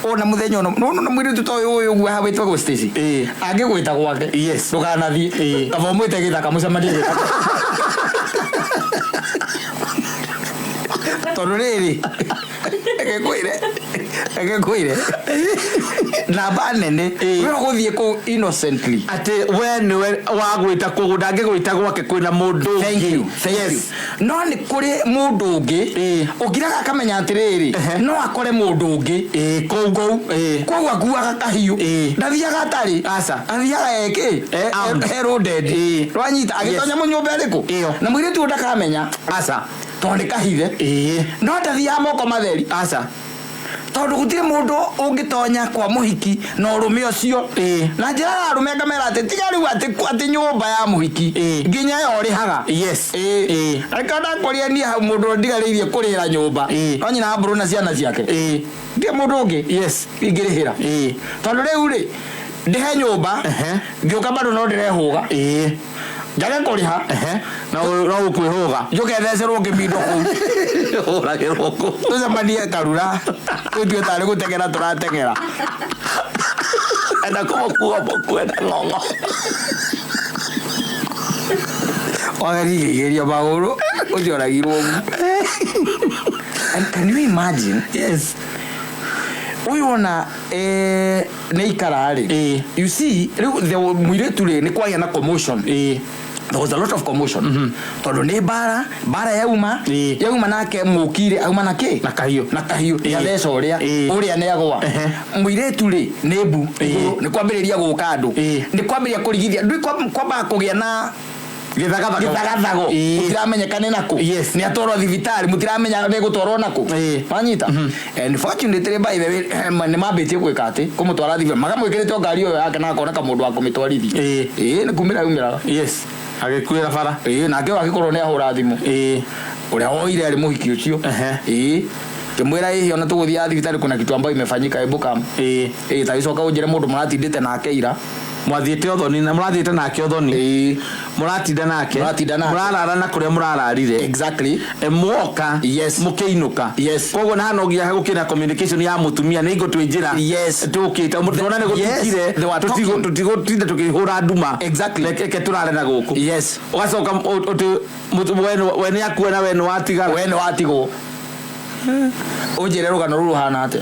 ona mũthenya ona na mwĩrĩtu to ũyũ ũguo ha wĩtagwo Stacy angĩgwĩta gwake ndũkanathiĩ kaba ũmwĩte gĩthaka mũcemanie gĩthaka tondũ rĩrĩ egekwĩre namba nene we gũthiĩ kũu innocently ati we nĩwe wagwĩta kũgũ ndangĩgwĩta gwake kwĩna mũndũ ũngĩ no nĩ kũrĩ mũndũ ũngĩ ũngĩraga akamenya atĩrĩrĩ no akore mũndũ ũngĩ kũu akuaga kahiũ ndathiaga atarĩ athiaga heronded rwanyita agĩtonya mũnyũmba ĩrĩkũ na mũirĩtu ũyũ ndakamenya tondũ nĩ kahithe no ndathiaga moko matheri tondu gutire mundu ungitonya kwa muhiki na urume ucio na njira ya arume ngamera ati tiga riu ati nyumba ya muhiki nginya yo rihaga akada koria ni ha mundu ndigaririe kurira nyumba no nyina mburu na ciana ciake ndi mundu ungi ingirihira tondu riu ri ndihe nyumba ngioka bado no ndirehuga njage kuriha no ukwihuga njuke thecerwo ngibindo kuu uragirwo ku tucemanie karura twitue tarĩ gũteng'era tũrateng'era enda kũmũkua mũkwenda ng'ong'o wagerigeria magũrũ ũcio ũragirwo ũguo. And can you imagine? Yes. uyu ona ne ikarari you see the muiretu ni kwaya na commotion there was a lot of commotion tondu ni bara yauma nake mukire auma nake na kahiu ya thesa uria ne agwa muiretu ri nebu ni kwambiriria guka andu ni kwambiria kurigithia ndu kwamba kugia na githagathago mutiramenyekane nako ni atoro thibitari mutiramenya ne gutoro nako manyita and fortunately by the way ne mabetie gwika ati kumutwara thibitari magamwikirite ngari yo yake na akona kamundu akomitwarithia ni kumira agikuira bara nake agikorwo ne ahura thimu uria oire ari muhiki ucio kimwira hihi ona tuguthia thibitari kuna kitu ambayo imefanyika ebuka taicoka unjire mundu muratindite nake ira mwathiite othoni na murathiite nake othoni muratinda nake murararana kuria murararire exactly mwoka mukeinuka koguo na nogia gukira communication ya mutumia ni igo twinjira tukita mutona ni gutukire tutigotinda tukihura nduma exactly leke turare na guku ugacoka wene yakuona wene watigwo unjire rugano ruru hana atia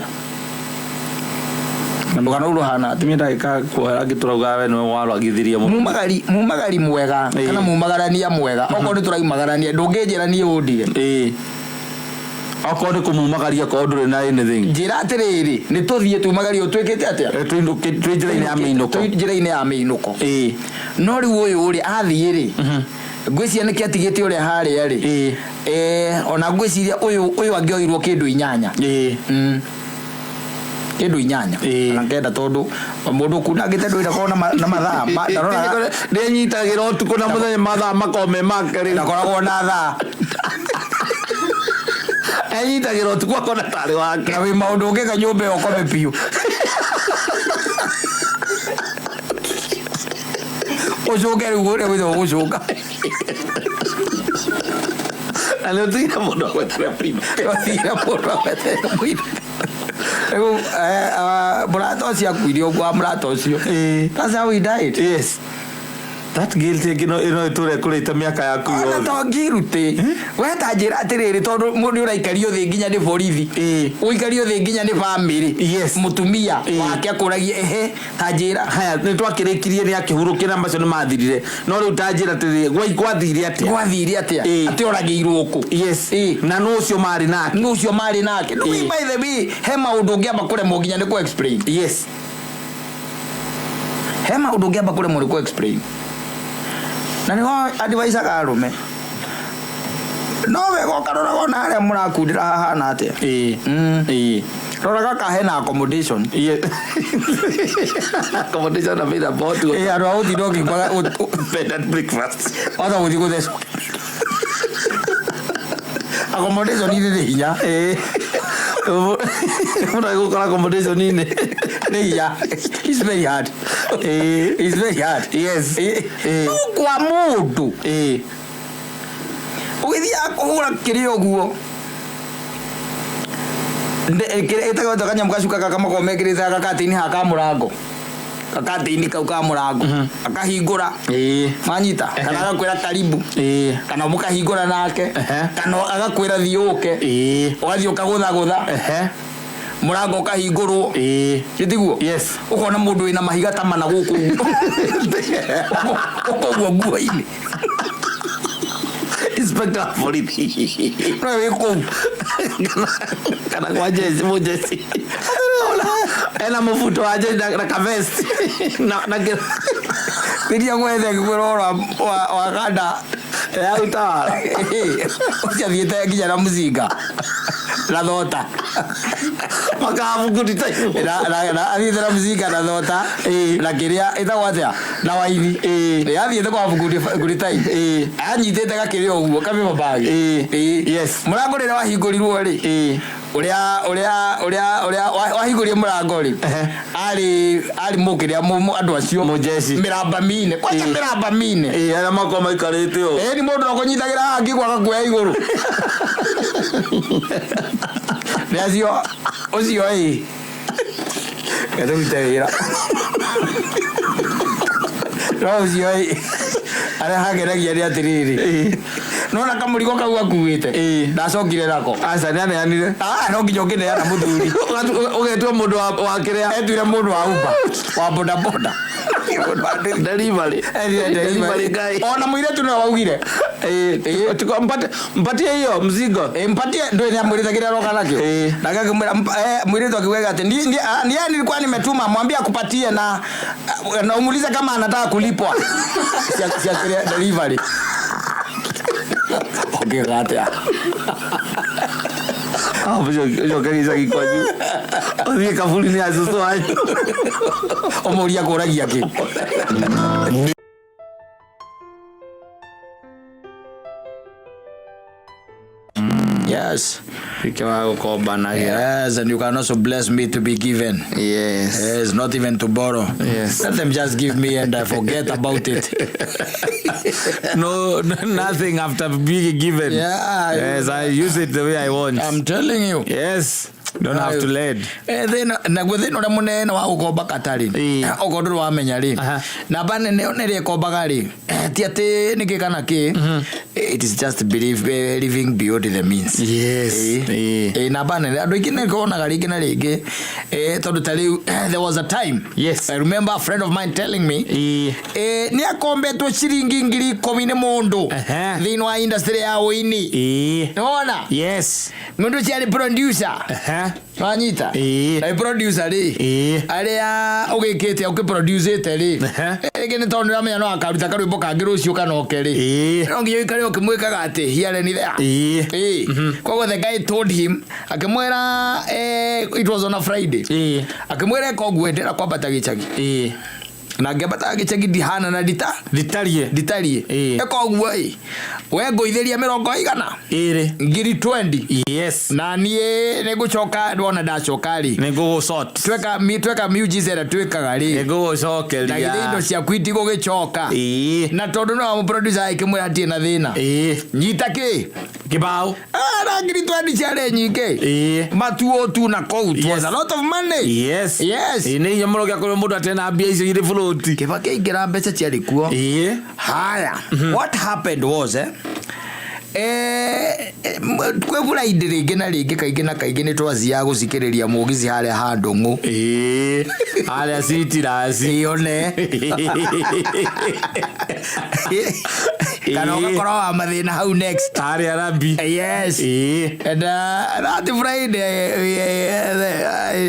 ndugana uruhana timia ndagika kwara giturauga we no waro agithiria mumagari mwega kana mumagarania mwega oko ni turaimagarania ndungejera ni undige oko ni kumumagaria ko ndure na anything njira atiriri ni tuthie tumagario twikite atia twinjira-ini ya meinuko no riu uyu uri athiiri ngwiciria niki atigite uria haria ri ona ngwiciria uyu angioirwo kindu inyanya kindu inyanya ngenda tondu mundu kuna ngite nduira kona na mathaa ndarora ni nyitagira utuku na muthenya mathaa makome makari na koragwo na thaa nyitagira utuku akona tari wake na wi maundu ungeka nyumba yo kome piu ucuke riu uria witho gucuka ale utira mundu agwetere prima murata ucio akuire uguo murata ucio that's how he died that guilty ino iture kurita miaka yaku yo ona to ngirute weta njira atiriri tondu mundu uraikario thi nginya ni borithi uikario thi nginya ni family mutumia wake akuragie ta njira haya ni twakirikirie ni akihurukira macio ni mathirire no riu ta njira tiri gwathire atia ati orageirwo ku na no ucio mari nake no by the way he maundu ngiamba kuremwo nginya ni ku explain he maundu ngiamba kuremwo ni ku explain na ni advice akarume no we gokarora gona aria murakundira hana atia rora kaka hena accommodation accommodation na vida botu aro authi dogi kwa bed and breakfast oda uthi guthe accommodation ni hinya muna gukora accommodation ni hinya it's very hard it's very hard kwa mundu ugithia kuhura kirio guo kire itago takanya mukashuka kaka makomekirite akatini haka murango kakatini kau ka murango akahingura manyita kana agakwira karibu kana mukahingura nake kana agakwira thiuke ugathi ukagutha murango ukahingurwo gitiguo ukona mundu wina mahiga ta mana guku ukogwa nguo-ini inspector police no wiko kana kwa jezi ena mfuto aje na kavest na kiria gwethe ngwirora wa ganda ya utawala uciathiite nginya na muzinga na thota makavuguti tai na athiite na muzinga na thota na kiria itagwo atia na waini athiite kwa vuguti tai anyitite gakiria uguo kamima bagi murango rira wahingũrirwo ri uria wahingũrie murango ri ari mukiria andu acio mujeci miramba mine kwacha miramba mine ara makoma ikarite o ni mundu no kunyitagira hangi kwaga kuya iguru Nasi ucio kada utawira no ucio ara hageragia ri atiriri nona kamurigo kau akuite ndacokire nako aca nä aneanire no nginya ũkĩneana mũthuri ũgetua mũndũ wa kĩrĩa etuire mũndũ wa Uber wa bodaboda delivery guy ona mũirĩtu nĩwe waugire mpatie hiyo mzigo mpatie ndio niamwĩrĩthagĩra roga nakio na ngakĩmwĩra mũirĩtu akiuga ati ndiye nilikuwa nimetuma mwambie akupatie na umuulize kama anataka kulipwa cia delivery okay gatia yo kagisa gikwanyu othie kaburi ni acucu wanyu omoria kũragia kĩ Yes. Yes, and you can also bless me to be given. Yes, not even to borrow. Yes. Let them just give me and I forget about it. No, nothing after being given. Yeah. Yes, I use it the way I want. I'm telling you. Yes. Don't have to lend. Then na gwethe no munene wa gukomba katari. Ogondo wa menya ri. Na bane ne onere kombaga ri. Ti ati niki kana ki. It is just living beyond the means. Yes. Na bane andu ingine konaga ringi na ringi. Tondu tari there was a time. Yes. I remember a friend of mine telling me. Ni akombetwo ciringi ngiri 10 ni mundu. Thini wa industry ya uini. Nona? Yes. Mundu ciari producer. Wanyita na producer ri aria ugikite ukiproducete ri egene tondu ramenya no akaruta karwimbo kangi rucio kanoke ri no ngiyo ikari ukimwikaga ati here ni there kogo the guy told him akimwera it was on a Friday akimwera kogwendera kwambata gicagi na ngembata gicagi dihana na ditarie ekoguo we ngoitheria 100 ngiri 20 yes na nie nigucoka ndona ndacoka ri nigugucot tweka mujize twekaga ri nigugucokeria na indo cia kwiti gugicoka na tondu no mu producer ikimwira atie na thina nyita ki kibao na ngiri 20 ciare nyingi matuo tu na coat was a lot of money yes ni nyamuro gya kuri mundu atena mbia icio iri float kibake ingira mbeca ciari kuo haya what happened was kwegura indi ringi na ringi kaingi na kaingi ni twazia gucikiriria mugizi haria handungu haria citirasi one kana ugakorwo wa mathina hau next haria rambi yes and that Friday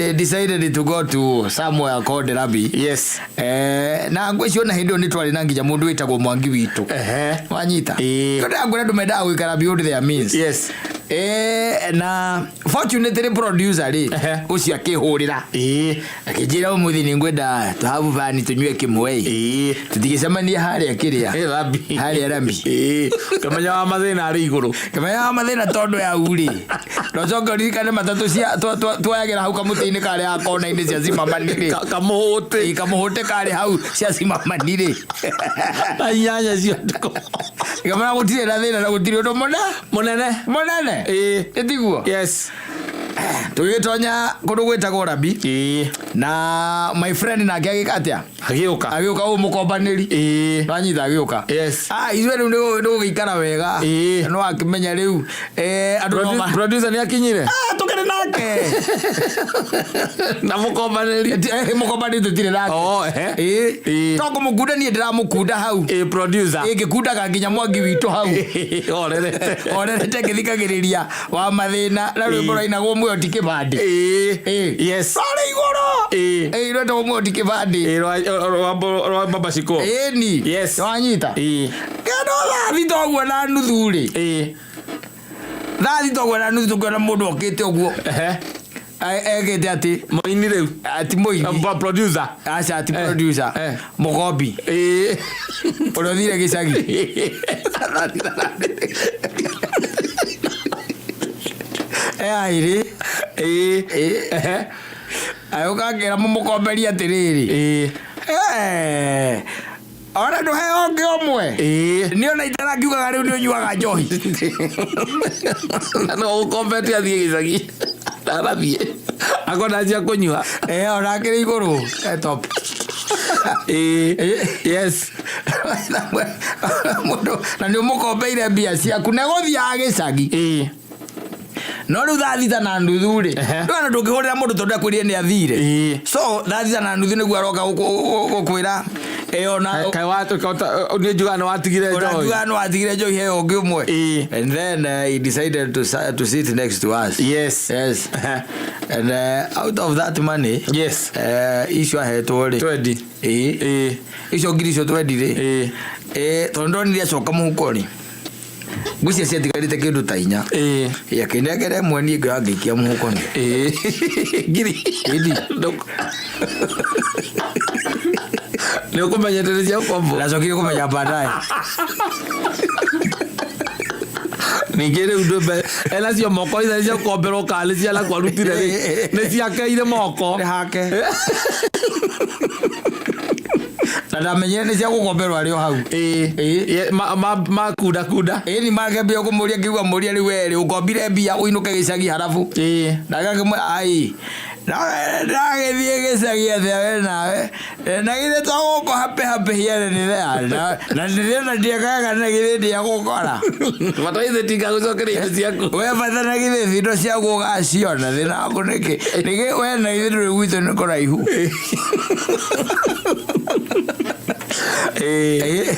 I decided to go to somewhere called Rabi yes na ngwecio na hindi ni twari na ngija mundu witagwo Mwangi witu wanyita ndio ngura ndumenda gwikara beyond their means yes na fortunately producer ri ucio akihurira akijira umuthi ni ngwenda to have fun tunywe kimwe tutigicemania haria kiria haria Rambi kamenya wa mathina ari iguru kamenya wa mathina tondu ya uri no coka ririkane matatu cia twayagira hau kamuti-ini kari akona-ini cia cimamanire kamuhute kari hau cia cimamanire anyanya cio ndiko kamenya gutire na thina na gutire undu munene etiguo yes tugitonya kundu gwitagwo Rabi na my friend nake agikatia agiuka umukombaniri wanyita agiuka yes izwe ndu gikara wega no akimenya riu andu producer ni akinyire tukene nake na mukombaniri tutire nake toko mukunda ni ndiramukunda hau producer ngikunda nginya Mwangi witu hau orerete ngithikagiriria wa mathina na rwimbo rainagwo mwe otikibandi yes ale igoro rwete mwe otikibandi rwa baba shiko ni yes wanyita kendo thathi togwo na nuthuri thathi togwo na nuthu tukona mundu okite uguo egete ati moini riu ati moini producer acha ati producer mugobi urothire gicagi aire ayoka ngira mumukomberia atiriri ora ndo he onge omwe ni ona itara kiugaga riu ni unyuaga njohi no ukombete athie gicagi arathie akona cia kunyua ora kiri iguru top yes Mundu na ni umukombeire mbia ciaku na guthia gicagi no riu thathita na nduthu ri ndona ndungihurira mundu tondu akwirie ni athire so thathita na nduthu niguo aroka gukwira ona kai watu ni jugano watigire joy he ongi umwe and then he decided to sit next to us. Yes and out of that money issue ahetwo ri 20 issue ngirisho 20 ri tondu ni acoka muhuko ri gucia cia tigarite kindu ta inya ya kinegere mweni ngikia muhuko ni ngiri leo kumenya teresia kombo lazokire kumenya baadaye ningire udobe ela sio moko ila sio kombero kale cia la kwarutire ne cia kaire moko hake na menye ne cia gukomberwa ari o hau ma kuda ni magembe kumuria kiuga muria ri weri ukombire mbia uinuke gicagi harafu ndagage ai ndagethie gicagi athe nawe na gire togoko hape hiere ni na ndirena ndiagaga na gire ndia gukora mataithe tinga gucokeria ciaku we bathana gire thindo cia gugaciona thina kuniki nige we na gire gwithu ni kuraihu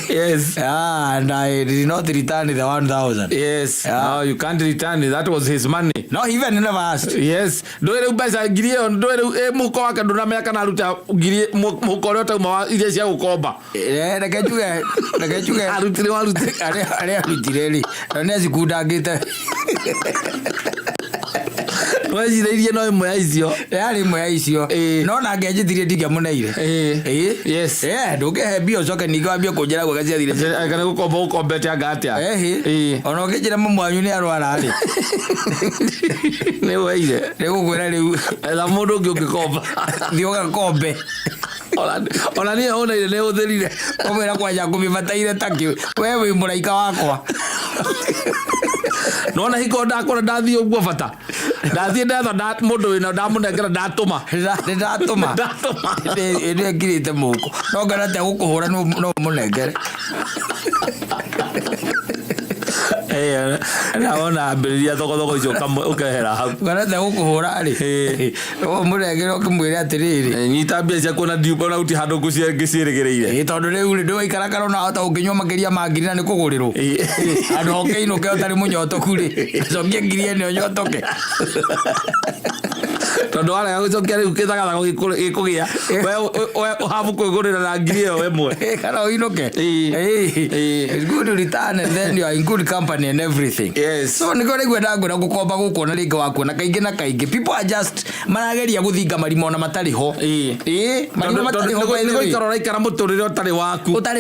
yes and I did not return the 1,000. Yes no you can't return it. That was his money. No, even never asked. Yes ndoire ubasa girie ndoire muko wake ndunamenya kana ruta girie muko rota uma ile cia gukomba ngejuge arutire ari arutireli na zikudagite wajireirie no imwe ya icio yari imwe ya icio no na ngejithirie ndikia muneire yes nduke bio coke nigambia kunjira gwa gacia thire kana gukombete agatia ona ngejira mumwanyu ni arwara ri ni weire gukwira riu ela mundu ngiugikomba thioga kombe ona ni ona ile uthirire komera kwa ya kumibataire taki wewe muraika wakwa nona hiko ndakora ndathie uguo bata ndathie ndatha mundu wina ndamunengera ndatuma ende ngirite muko no ngana te gukuhura no munengere naona ambiriria thoko icio kamwe ukehera hau ngana te gukuhura ri o munengere okimwire atiriri nyita mbia cia kuona ndiuko na uti handu ngicirigireire tondu riu ri ndwaikara karona hota unginywa makiria mangiri na nikugurirwo andu okeino ke utari munyotoku ri cokie ngirie ni onyotoke tondu ara gucokia riu kithagatha gikugia we uhavu kwigurira na ngiri iyo imwe kana uinuke it's good to return and then you are in good company and everything. Yes so niko rigwenda ngura gukomba gukona ringa waku na kaingi na kaingi people are just marageria guthinga marimo na matari ho marimo matari ho niko ikarora ikara muturire utari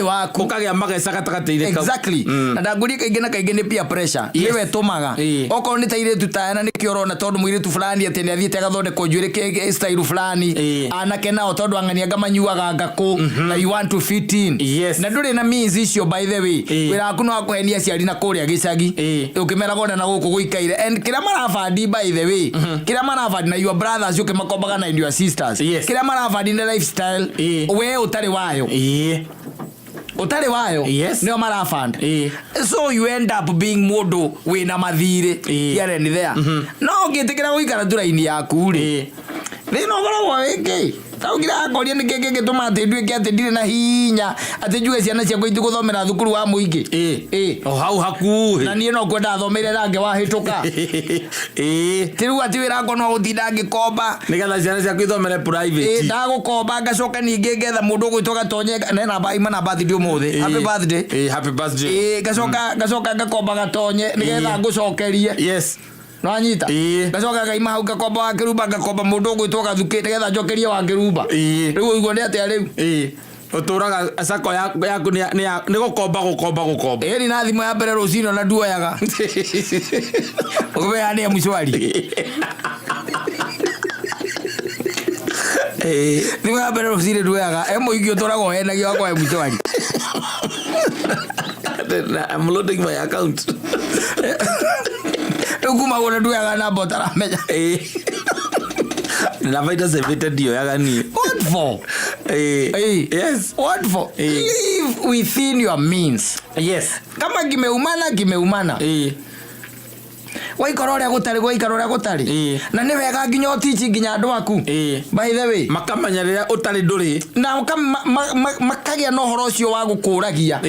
waku ukagia magesa gatagatiire exactly na ndanguri kaingi na kaingi ni peer pressure niwe tumaga oko ni taire tutana ni kiorona tondu mwiritu fulani atene athiete gathonde konjure ke style fulani anake nao tondu angania ngamanyuaga ngako na you want to fit in na nduri na means icio by the way wira kuno akuhenia ciari na kuria gicagi ukimera gona na guku guikaire and kira marafandi by the way kira marafandi na your brothers ukimakombaga na your sisters kira marafandi na lifestyle we utari wayo utari wayo nio marafanda so you end up being mundu wina mathire yare ni there no ngitikira guikara turaini yaku ri no goragwo wingi taugira akoria ni keke gituma atindu iki atindire na hinya atinjuge ciana cia kwitu guthomera thukuru wa muingi o hau haku na nie no kwenda thomere range wa hituka tiru ati wira ngo no uthinda ngikomba nigetha ciana cia kwithomere private ndagukomba ngacoka ningi ngetha mundu gwitoka tonye na namba ima na birthday umuthi happy birthday ngacoka ngakomba gatonye nigetha ngucokerie yes no anyita ngacoka gaima hau ngakomba wa kirumba ngakomba mundu gwitoka thuki nigetha njokerie wa kirumba riu igwo ni atia riu uturaga sako yaku ni gukomba ni na thimo ya mbere rucino na nduoyaga ukubea ni mshwari thimo ya mbere rucino nduoyaga muingi uturaga henagia wakwa mshwari I'm loading my account ukuma wona nduoyaga na botara menya na vaita sevete dio yaga ni what for Yes. What for? Live within your means. Yes. Kama kimeumana. Waikorore gutari. Na ni wega nginya otichi nginya andu aku. By the way, makamanya rira utari nduri. Na makagia no horo cio wa gukuragia.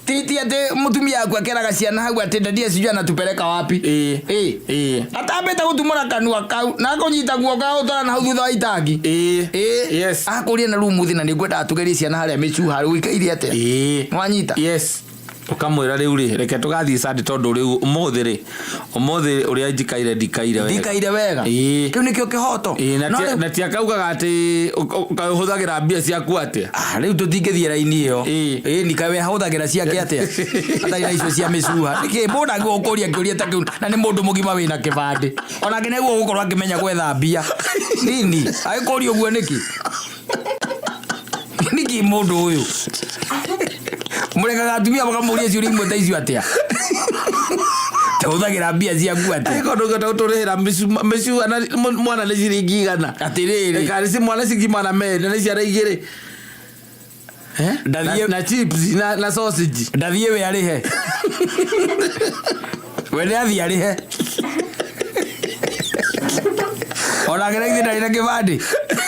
Titi ate mutumia aku akeraga ciana hau ate ndadia cijua anatupeleka wapi. Atambeta gutumura kanua kau na kunyita guoka utara na hau thutha wa itangi. Yes. Akuria na rumu thina ni ngwenda atugerie ciana haria michu haru wikaire ate. Mwanyita. Yes. Ukamwira riu ri reke tugathie sadi tondu riu umuthi uria njikaire ndikaire wega kiu nikio kihoto na ti akaugaga ati ukahuthagira mbia ciaku atia riu tutingithie raini iyo nikawe huthagira ciake atia atari na icio cia micuha niki mbona gukuria kiuria ta kiu na ni mundu mugima wina kibande ona ngene guo gukorwo akimenya gwetha mbia nini agikuria uguo niki mundu uyu murekaga atumia bakamuria ciuria imwe ta icio atia tuhuthagira mbia ciaku atia kondo gata uturihira micu mwana ni ciringi igana atiriri kari si mwana cingimana mene ni ciara igiri na chips na sausage ndathie we arihe we ni athie arihe ona gereki ndari na kibandi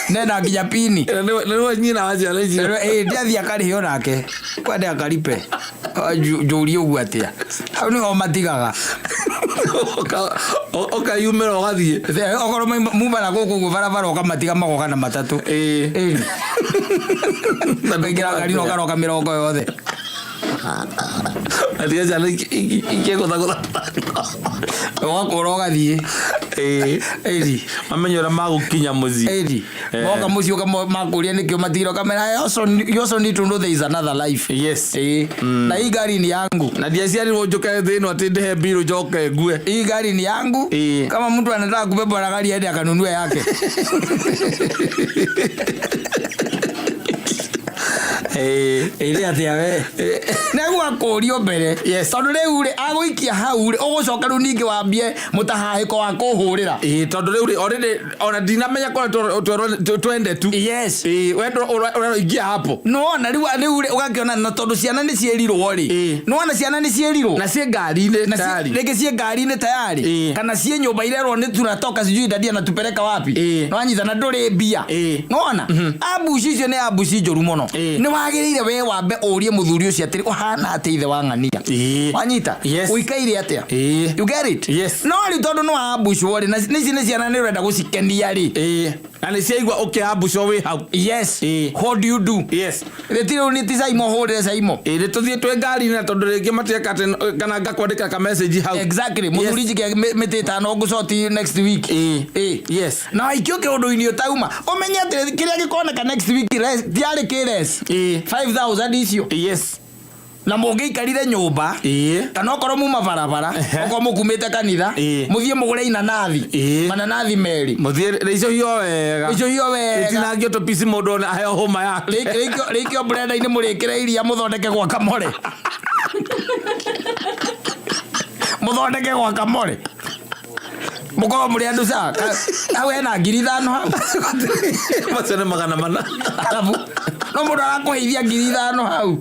nena nginya pini nĩ nyina wa ciana icio ndiathie akarihe onake kwende akaripe njũrie ũguo atia hau nĩho matigaga ukayumĩra ũgathiĩ okorwo mumana gũkũ ũguo barabara ũkamatiga magoka na matatũ kaingĩra ngari na ũkaroka mĩrongo yothe atiga ciana ikĩgũthagũtha ũgakũra ũgathiĩ mamenye ũrĩa magũkinya mũciĩ moka mũciĩ ũkamakũria nĩkĩo matigire ũkamera you also need to know there is another life. Yes. Na hii gari ni yangu na ndiaciarirwo njoke thĩ ĩno atĩ ndĩhe mbirũ njoke ngue. Hii gari ni yangu. Kama mtu anataka kubeba na gari aende akanunue yake. Ile atia we nĩguo akũrio mbere tondũ rĩu rĩ agũikia hau rĩ ũgũcoka rĩu ningĩ wambie mũtahahĩko wa kũhũrĩra tondũ rĩu rĩ already ona ndinamenya kũrĩa twende tu wendo ũraingia hapo nona rĩu rĩ ũgakĩona na tondũ ciana nĩ ciĩrirwo rĩ nona ciana nĩ ciĩrirwo na ciĩ ngari-inĩ tayari rĩngĩ ciĩ ngari-inĩ tayari kana ciĩ nyũmba irerwo nĩ tunatoka sijui dadia na tupeleka wapi nwanyita na ndũrĩ mbia nona ambuci icio nĩ ambuci njũru mũno nĩ wagĩrĩire we wambe ũrie mũthuri ũcio atĩrĩ ũhana atĩ ithe wa ng'ania wanyita ũikaire atĩa you get it no rĩ tondũ no ambucwo rĩ na ici nĩ ciana nĩ ũrenda gũcikenia rĩ na nĩ ciaigua ũkĩambucwo wĩ hau what do you do rĩtirĩ nĩ ti Saimo hũrĩre Saimo nĩ tũthiĩ twĩ ngari-inĩ na tondũ rĩngĩ matieka atĩ kana ngakwandĩka ka message hau exactly mũthuri njike mĩtĩ ĩtano ngũcoti next week na waikio kĩũndũ-inĩ ũtauma ũmenye atĩ kĩrĩa gĩkoneka next week tiarĩ kĩres 5,000 icio na mũngĩikarire nyũmba kana okorwo muma barabara okorwo mũkumĩte kanitha mũthiĩ mũgũre inanathi mananathi merĩ mũthiĩ icio hiyo wega itinangio tũpici mũndũ ona aheo hũma yake rĩkĩo brenda-inĩ mũrĩkĩre iria mũthondeke gwa kamore mũthondeke gwa kamore mũkorwo mũrĩ andũ caka hau hena 5,000 hau macio nĩ 400 arabu no mũndũ arakũheithia 5,000 hau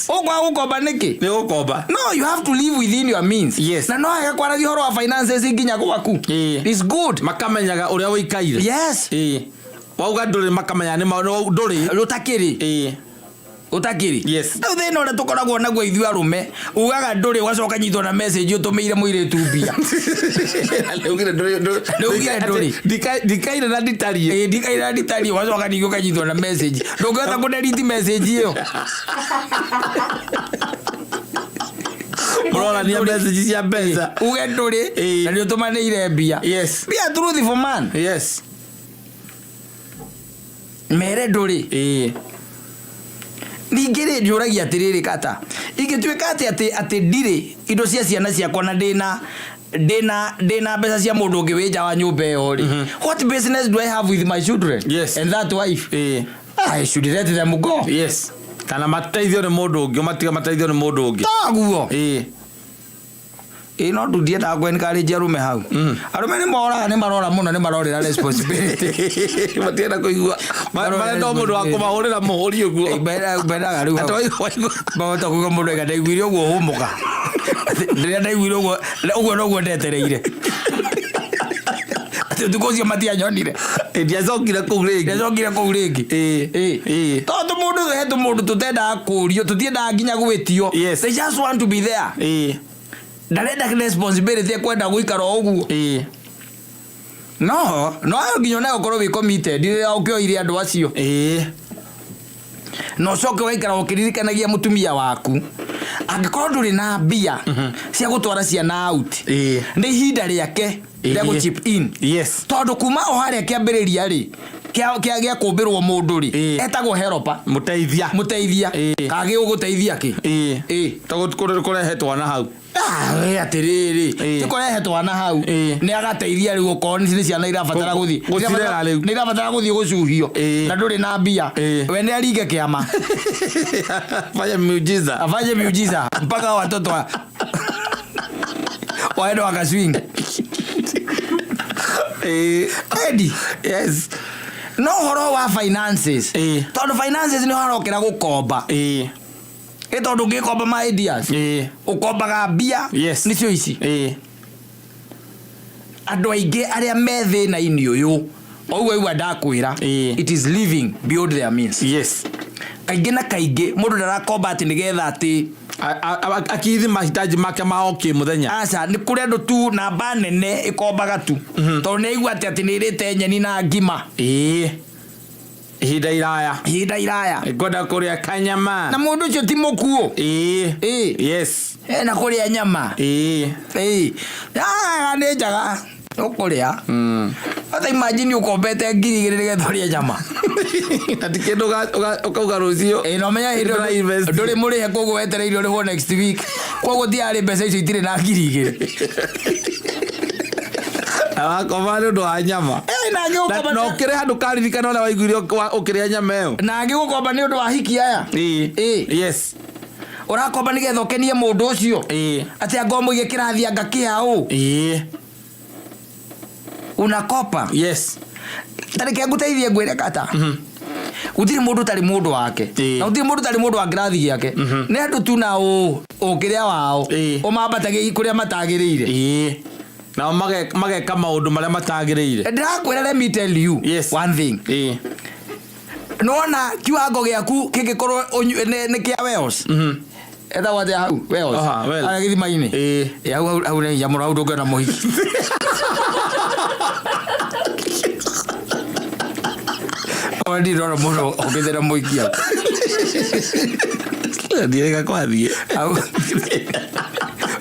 ũkwa gũkomba nĩkĩ nĩ gũkomba no you have to live within your means na no hega kwaragia ũhoro wa finances nginya gwaku it's good makamenyaga ũrĩa wĩikaire wauga ndũrĩ makamenya nĩ ndũrĩ rũtakĩrĩ utakiri no thina ore tukoragwo naguo ithu arume ugaga nduri ugacoka nyitwo na message utumeire muiretu mbia nduri ndikaire na nditarie ndikaire na nditarie ugacoka ningi ukanyitwo na message ndungehota kudelete message iyo murora ni message cia mbeca uge nduri na nĩ utumaneire mbia be a truthful man mere nduri ningĩ njũragia atĩrĩrĩ kata ingĩtuĩka atĩ ndirĩ indo cia ciana ciakwa na ndĩna mbeca cia mũndũ ũngĩ wĩ nja wa nyũmba ĩyo rĩ what business do I have with my children and that wife I should let them go kana mateithio nĩ mũndũ ũngĩ matiga mateithio nĩ mũndũ ũngĩ taguo no ndienda gwen kari jarume hau arume ni marora muno ni marorira responsibility matienda kuigua mara ndo mundu wa kumahurira muhuri uguo bera riu bawota kuga mundu ega ndaiguire uguo humuka ndiria ndaiguire uguo no gwendetereire tukocio matia nyonire ndiacokire kuu ringi tondu mundu tutenda kurio tutienda nginya gwitio they just want to be there ndarenda responsibility kwenda guikara uguo no nginya na ukorwo wi committed ukioire andu acio no coke waikara ukiririkanagia mutumia waku angikorwo nduri na mbia cia gutwara ciana out ni ihinda riake ria gu chip in tondu kuma o haria kiambiriria ri kia kumbirwo mundu ri etagwo helper muteithia kage uguteithia ki kurehe twana hau atiriri tikurehe twana hau ni agateithia riu ukorwo ni ciana irabatara guthii ni irabatara guthii gucuhio na nduri na mbia we ni aringe kiama afanye miujiza mpaka watoto waende wakaswing Eddie no horo wa finances tondu finances ni harokera gukomba tondu ngikomba my ideas ukombaga mbia nicio ici andu aingi aria me thina-ini uyu oguo ndakwira it is living beyond their means kaingi na kaingi mundu ndarakomba ati nigetha ati akithi mahitaji make mao ki muthenya aca ni kuri andu tu namba nene ikombaga tu tondu ni aigua ati ni irite nyeni na ngima ihinda iraya ngoda kuria kanyama na mundu ucio ti mukuo na kuria nyama ni njaga ukuria ata imagine ukombete 2,000 nigethoria nyama ati kindu ukauga rucio no menya hindo nduri murihe koguo wetereire uri next week koguo thiari mbeca icio itire na 2,000 awakoma ni undu wa nyama na ukire handu karirikana ona waiguire ukiria nyama iyo na ngigukomba ni undu wa hiki aya urakomba nigetha ukenie mundu ucio ati angomo ige kirathi anga kiao unakopa tareke nguteithie ngwire kata utiri mundu tari mundu wake na utiri mundu tari mundu wa kirathi giake ni andu tu na ukiria wao umambatage kuria matagiriire na mageka maundu maria matagiriire ndirakwira let me tell you one thing nona kiwango giaku kingikorwo ni kia Wales eta wate hau Wales ara githima-ini hau ni jamura hau ndungena muhiki odi rora muno okethera muhiki hau ndirega kwathie hau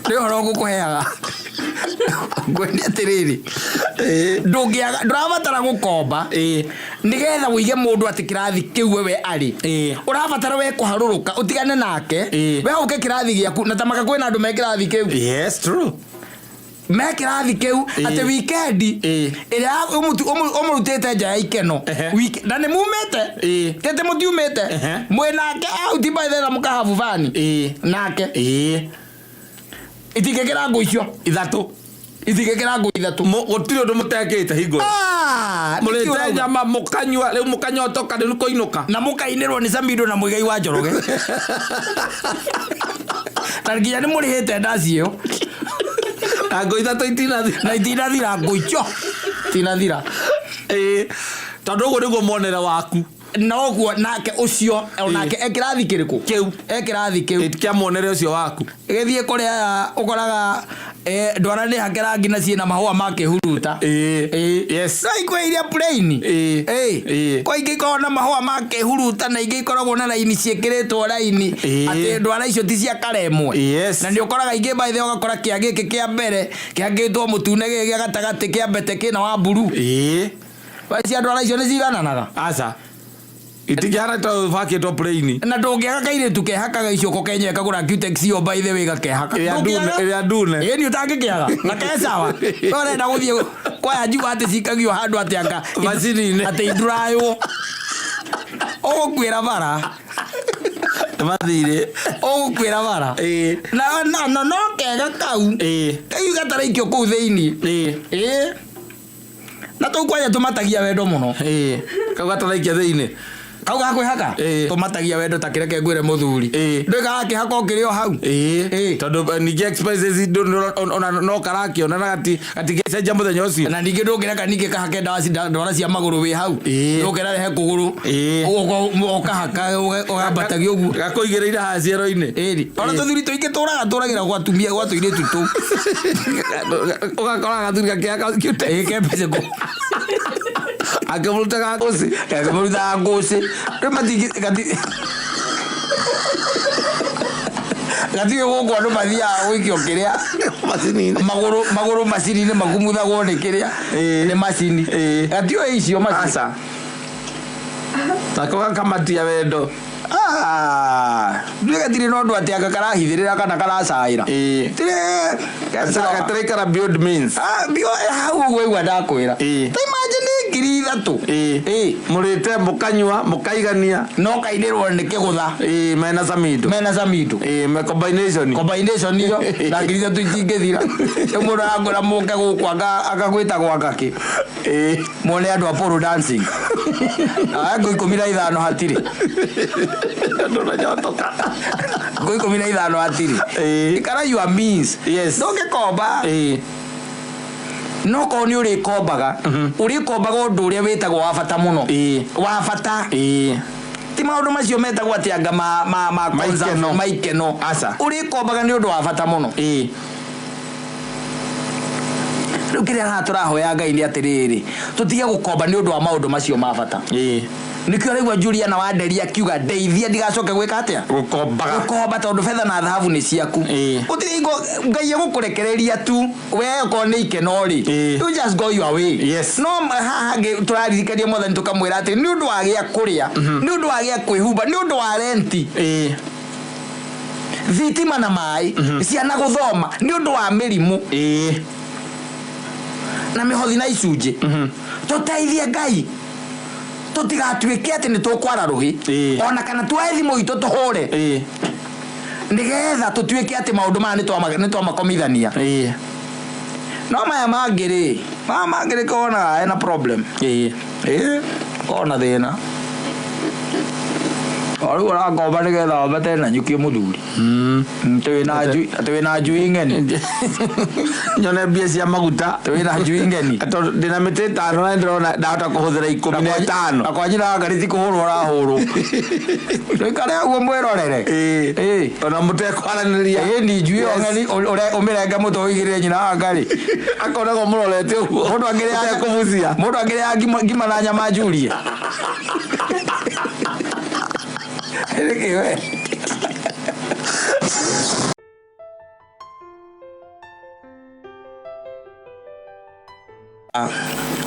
ni horo gukuheaga ngwende atiriri ndurabatara gukomba nigetha uige mundu ati kirathi kiu we ari urabatara we kuharuruka utigane nake we uke kirathi giaku na tamaka kwina andu me kirathi kiu true me kirathi kiu ati weekend ira umurutete nja ya ikeno na ni mumete tete mutiumete mwe nake out by the mukahavu vani nake itigekera ngo icio ithigekera ngo ithatu gutiri undu mutekete hingo murete nyama mukanywa riu mukanyotoka riu kuinuka na mukainirwo ni Samido na Muigai wa Njoroge targia ni murihite ndaci iyo ngo ithatu itinathira ngo icio tinathira tondu uguo niguo muonere waku na oguo nake ucio onake ekirathi kiriku kiu ekirathi kiu kia muonere ucio waku githie kuria ukoraga ndwara ni hakera ngina ciina mahua make huruta ikwe iria plain kwa ingi kona mahua make huruta na ingi koragwo na laini ciekiritwo laini ati ndwara icio ti cia karemwe na ni ukoraga ingi by the ugakora kia giki kia mbere kiangitwo mutune gigi gatagati kia mbete kina wa buru cia ndwara icio ni cigananaga aca itigara to vake to plain na ndungiaga kaire tukehakaga icoko Kenya kagura Cutex yo by the way gakehaka ya dune ni utangikiaga na kesawa ore na guthie kwa ajuga ati cikagio handu ati anga macini ati idrayo o kwira bara mathire ukwira bara na no kega kau kayu gataraikio kuu thiini na tukwaja tumatagia wendo muno kau gataraikia thiini kau gakwihaka tumatagia wendo ta kireke ngwire muthuri ndika gakihaka ukiri o hau tondu ningi expenses ona no karakio na gatigecenjia muthenya ucio na ningi ndungireka ningi kahake ndwara cia maguru wi hau ndungera rehe kuguru ukahaka ugambatagia uguo gakuigireire haha ciero-ini ona tuthuri tuingi turagira gwa tumia gwa tuire tutu ugakora gathuri gakihaka kiute kempece ko akamuruta nguci gatige guku andu mathiaga gwikio kiria maguru macini-ini makumuthagwo ni kiria ni macini gatio icio macini nako gakamatia wendo ndue gatire no ndu ati aka karahithirira kana karacaira gatiraikara build means hau uguo igua ndakwira ta imagine 3,000 murite mukanywa mukaigania no kainirwo ni kigutha mena samido combination iyo na 3,000 itingithira mundu arangwira muke guku akagwita gwakaki mwone andu a polo dancing ngo 15 hatiri ndona nyotoka ngo 15 hatiri ikara you are means no gekomba no ko ni uri kombaga undu uria witagwo wa bata muno wa bata ti maundu macio metagwo ati anga ma maikeno uri kombaga ni undu wa bata muno riu kiria na turahoya Ngai ni atiriri tutige gukomba ni undu wa maundu macio ma bata nikio raigua Juliana wa Nderi akiuga ndeithia ndigacoke gwika atia gukomba tondu fedha na dhahabu ni ciaku utiri Ngai gukurekereria tu we ko ni ikenori you just go your way no haha turaririkania mwathani tukamwira ati ni undu wa gia kuria ni undu wa gia kwihumba ni undu wa renti thitima na mai ciana guthoma ni undu wa mirimu na mihothi na icunji tuteithie Ngai tutigatuike ati ni tukwara ruhi ona kana twae thimu itu tuhure nigetha tutuike ati maundu maya ni twamakomithania no maya mangiri kona ena problem kona thina Ori ora ngomba nigetha mbate na nyukie muthuri twina njui ngeni nyone mbia cia maguta twina njui ngeni tondu ndina miti 5 na ndrona ndahota kuhuthira 15 akwanyira ngari ti kuhurwo rahurwo twikare aguo mwirorere ona mutekwaraniria ni njui ngeni umirenga muto igire nyina ngari akonago murorete uguo mundu angiria ngima na nyama njurie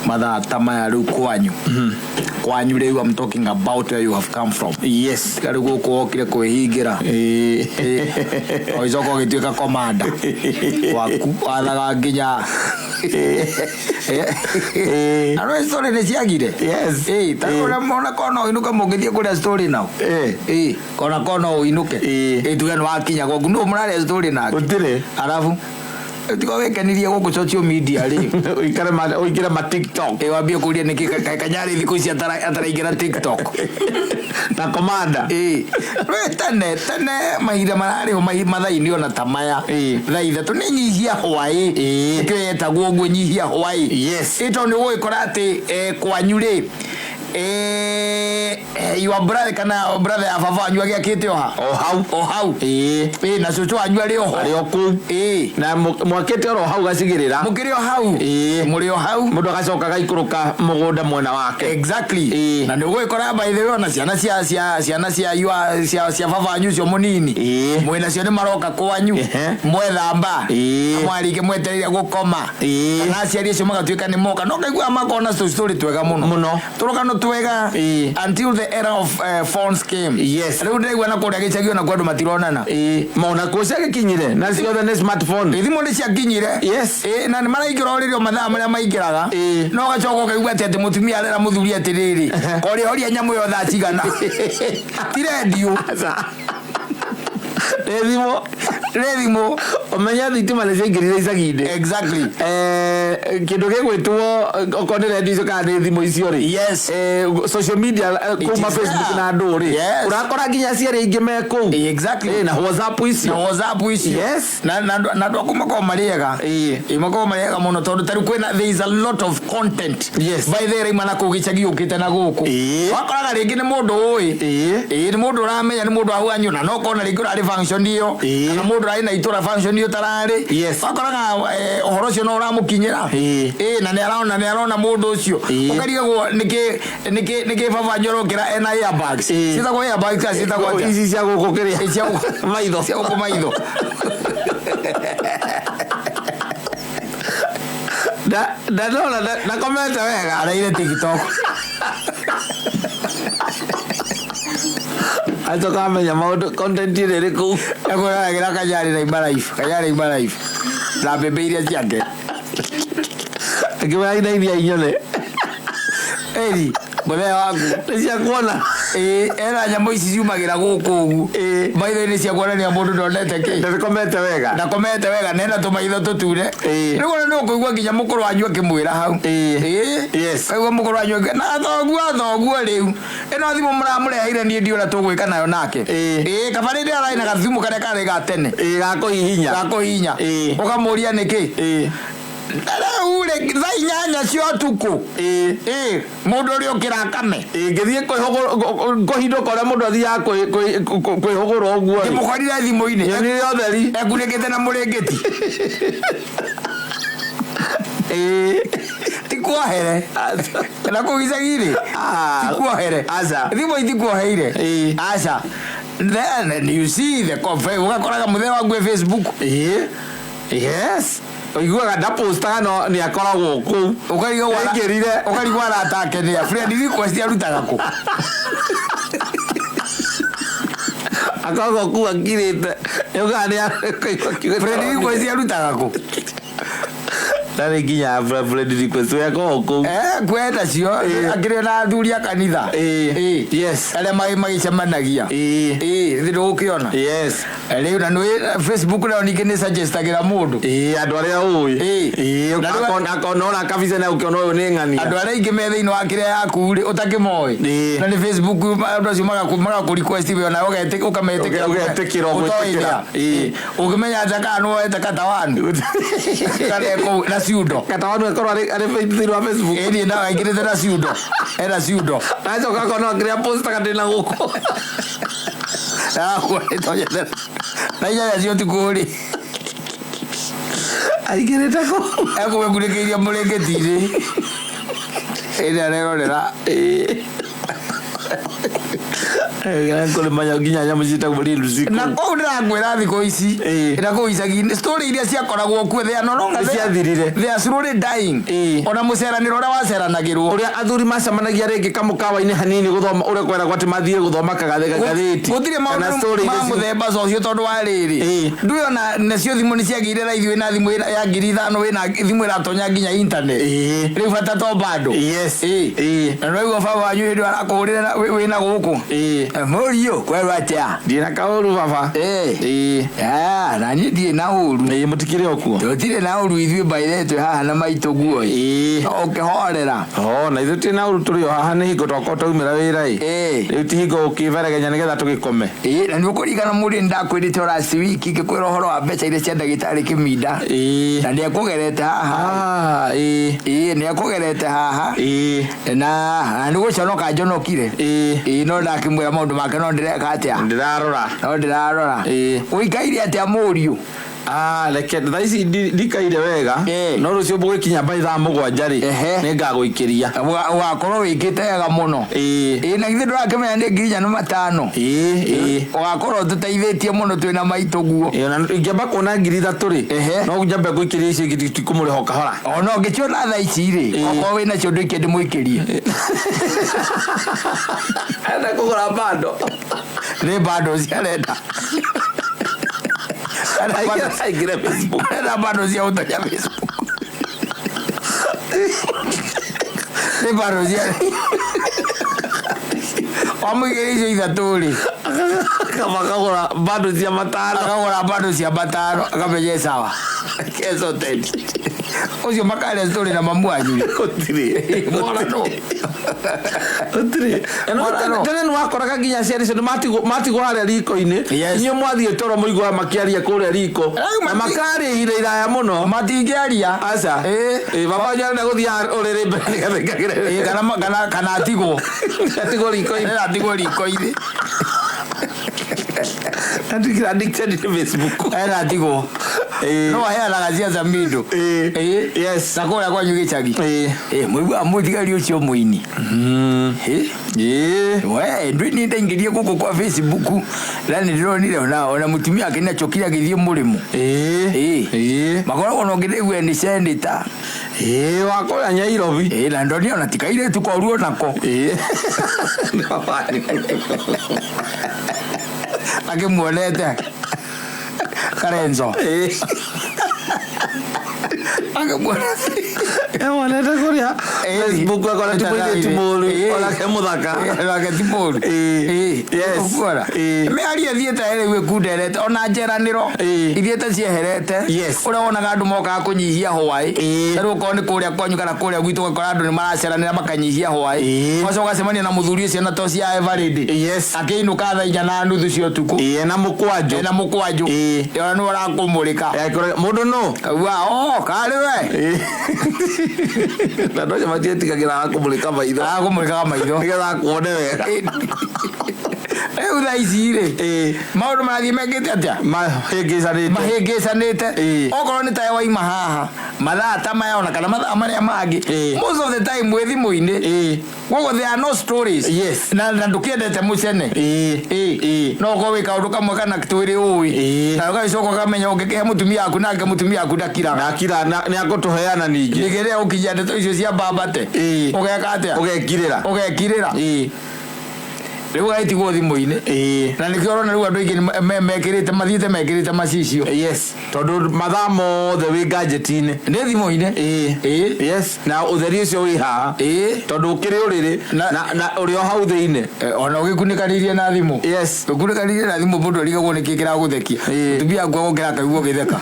Mother tamaya ru kwanyu kwanyu riu I'm talking about where you have come from kari guku okire kwihingira oizoko gituika komanda waku wathaga nginya ano story ni ciagire tarora mona kono inuka mugithie kuria story now kono inuke tuge no akinya gogu no murare story nake utire alafu tiko wekanirie guku social media ri uikire ma TikTok wambie kuria niki kanyari thiku cia ataraingira TikTok na komanda tene mahinda marari ho mathaini ona tamaya thaitha tuninyihia hwai ikyo yetagwo guo nyihia hwai ito ni gwikora ati kwanyu ri your brother kana brother ya baba anyu agiakite oha hau na cucu anyu ari oku na mwakite oro hau gacigirira mukiri o hau muri o hau mundu agacoka gaikuruka mugunda mwena wake exactly na ni gwikora by the way na ciana cia baba anyu cio munini mwena cio ni maroka kwanyu mwethamba amwarike mwetereire gukoma na ciari cio magatuika ni moka no kaigua makona story twega muno turoka no twega until the era of phones came riu ndigwa na kuria gicagio na kwandu matironana mona kucia gikinyire na cio the smartphone thimu ni cia kinyire na ni maraingira oririo mathaa maria maingiraga no gacoka kaigua ati mutumia arera muthuri atiriri kori horia nyamu yo thaa cigana ti radio thimo omenya thitima nä ciaingärire icagi-inä exactly kä ndå gä gwä two okonä icio kana nä thimå icio rä social media kuma Facebook na andå rä ũrakora nginya ciarä aingä me kũu exactly na WhatsApp icio na andå akå makorwo marĩega makorwo marĩega mũno tondũ tarĩu kwĩna there is a lot of content by the raima na kũu gĩcagi ũkĩte na gũkũ wakoraga rĩngĩ nĩ mũndũ ũĩ nĩ mũndũ ũramenya nĩ mũndũ ahuanyona no kona rĩngĩ ũrarĩ function ĩyo kana mũndũ ũrarĩ na itũra function ĩyo tararĩ wakoraga ũhoro ũcio no ũramũkinyĩra na nĩ arona mũndũ ũcio ũkarigagwo nĩkĩ baba nyorokera ena airbags ciĩtagwo airbags kana ciĩtagwo atĩa ici cia gũkũ kĩrĩa cia gũkũ maitho ndanona nakomete wega araire TikTok acoka amenya maũndũ content ĩrĩ ĩrĩ kũu ekũragĩra kanyarĩ imalife na mbembe iria ciake akĩmenya iria inyone eri mũthee waku nĩ cia kuona ena nyamũ ici ciumagĩra gũkũ ũgu maitho-inĩ cia kuonania mũndũ ndonete kĩ ndakomete wega nena tũmaitho tũtune rĩu nĩ ũkũigua nginya mũkũrũ wanyu akĩmwĩra hau kaigua mũkũrũ wanyu na thoguo rĩu ĩno thimũ mũramũreheire niĩ ndiũra tũgwĩka nayo nake kaba rĩndĩ ararĩ na gathimũ karĩa karĩ ga tene gakũhihinya ũkamũria nĩkĩ rĩu thaa 8 cia ũtukũ mũndũ ũrĩa ũkĩrakame ngĩthiĩ kũhindũka ũrĩa mũndũ athiaga kwĩhũgũra ũguo mũkorire thimũ-inĩ nĩ ũtheri ekunĩkĩte na mũrĩngĩti tikuohere na kũu icagi-rĩ tikuohere thimũ itikuoheire aca then you see the ũgakoraga mũthee waguo Facebook oiguaga ndapostaga no nĩ akoragwo kũu ũkarigwo aratake nĩa friend request arutaga kũ akoragwo kũu akirĩte friend request arutaga kũ ndarĩ nginya friend request yakoragwo kũu kwenda cio akĩrĩ na athuri a kanitha arĩa magĩcemanagia ndũgũkĩona rĩu na nĩ Facebook nayo ningĩ nĩ suggestagĩra mũndũ andũ arĩa ũĩ akonona kabica na ũkĩona ũyũ nĩ ng'ania andũ arĩa ingĩ me thĩinĩ wa kĩrĩa yaku-rĩ ũtakĩmoĩ na nĩ Facebook andũ acio magakũrequest we nawe ũkametĩkĩra ũkĩmenya anja kana nĩ woete katawanu na ciundo katawanu akorwo arĩ thĩinĩ wa Facebook ĩni na aingĩrĩte na ciundo ena ciundo acoka akona kĩrĩa postaga ndĩna gũkũ na inyanya cio ũtukũ-rĩ aingĩrĩte kũ ekũmekunĩkĩirie mũrĩngĩti-rĩ ĩrĩa arerorera kũrĩmanya nginya nyamũ ciĩtagwo reels na kũu ndĩrakwĩra thikũ ici na kũu icagi-inĩ story iria ciakoragwo kuo they are no longer ciathirire they are slowly dying ona mũceranĩro ũrĩa waceranagĩrwo ũrĩa athuri macemanagia rĩngĩ kamũkawa-inĩ hanini gũthoma ũrĩa kweragwo atĩ mathiĩ gũthoma kagathĩti gũtirĩ maũndũ ma mũthemba ũcio tondũ wa rĩrĩ ndũĩ ona nacio thimũ nĩ ciagĩire raithi wĩna thimũ ya 5,000 wĩna thimũ ĩratonya nginya internet rĩu bata to bado na nĩwaigua baba wanyu hĩndĩ arakũhũrĩra wĩna gũkũ mũriũ kwerwo atĩa ndirĩ na kaũru baba na niĩ ndirĩ na ũru mũtikĩrĩ okuo tũtirĩ na ũru ithuĩ mbairĩtwe haha na maitũ guo ũkĩhorera na ithuĩ tũtirĩ na ũru tũrĩ o haha nĩ hingo twakorwo twaumĩra wĩra rĩu ti hingo ũkĩberegenya nĩgetha tũgĩkome na nĩ ũkũririkana mũndũ nĩ ndakwĩrĩte last week ngĩkwĩra ũhoro wa mbeca iria cia ndagĩtarĩ Kĩminda na nĩ ekũgerete haha nĩ ekũgerete haha na nĩ gũconoka njonokire no ndakĩmwĩra maũndũ make no ndĩreka atĩa ndĩrarora ũikaire atĩa mũriũ reke thaa ici ndikaire wega no rũciũ mbũgĩkinya mba 7:00 nĩ ngagũikĩria ũgakorwo wĩkĩte wega mũno na githĩ ndũrakĩmenya nĩ 5,000 ũgakorwo tũteithĩtie mũno twĩna maitũ guo ingĩamba kuona 3,000 no nyambe ngũikĩria icio ingĩ tikũmũrĩha kahora no ngĩciona thaa ici-rĩ okorwo wĩna cio ndũ ingĩ ndĩmũikĩrie enda kũgũra bando nĩ bando ciarenda aingĩre Facebook ena bando cia gũtonya Facebook nĩ bando cia wamũigĩre icio 3 kama kagora bado cia matano akagora bado cia matano akameje sawa keso tete ucio makale story na mamu anyu utire mora no utire tena no akoraga ginya ciari cio matigo haria riko-ini inyo mwathie toro muigwa makiaria kuria riko na makari ire iraya muno matingiaria aca baba nyari na guthia uriri mbere gathekagire kana atigo riko-ini Andikira addicted to Facebook. Era tigo. No haya la gazia za mido. Yes. Nakola kwa nyuge chagi. Mwibu amudiga lyo cyo muini. We ndini ndengirie kuko kwa Facebook. Lani ndiro nile ona mutumia akina chokira githie murimu. Makola ono githegwe ni senator. Wakola Nyairobi. Na ndoni ona tikaire tukoruo nako. Akimuonete Karenzo wanete kuria Facebook akora tupoire timuru ola kemuthaka ola ketimuru yes ukora me ari athieta ere we kunderete ona njeraniro ithieta cieherete ura wonaga andu moka kunyihia hwai ero ko ni kuria kwanyu kana kuria gwitu gakora andu ni maraceranira makanyihia hwai wacoka cemania na muthuri ucio na toci ya everyday akiinuka thaa 4:30 cio tuku na mukwanju ona no arakumurika mundu no wa kale we na ndoje matietigagira akumulika maitho nigetha kuone wega uthaicire maundu marathie mekite atia mahingicanite okorwo ni tae waima haha mathaa ta maya ona kana mathaa maria mangi most of the time wi thimu-ini guo there are no stories na ndukiendete mucene no ko wika undu kamwe kana twiri uwi na ugacoka kamenya ungikihe mutumia aku nake mutumia aku ndakira ni agutuheana ningi nigeria ukijia ndeto icio cia mbambate ugeka atia ugekirira riu gaitigwo thimu-ini na nikio rona riu andu aingi mekirite mathiite mekirite macicio tondu mathaa mothe wi gadget-ini ni thimu-ini na utheri ucio wi haha tondu ukiri uriri na uri o hau thiini ona ugikunĩkanĩirie na thimu ukunĩkanĩirie na thimu mundu arigagwo nĩkĩ kĩragũthekia tumia aku agokĩra akaigua gĩtheka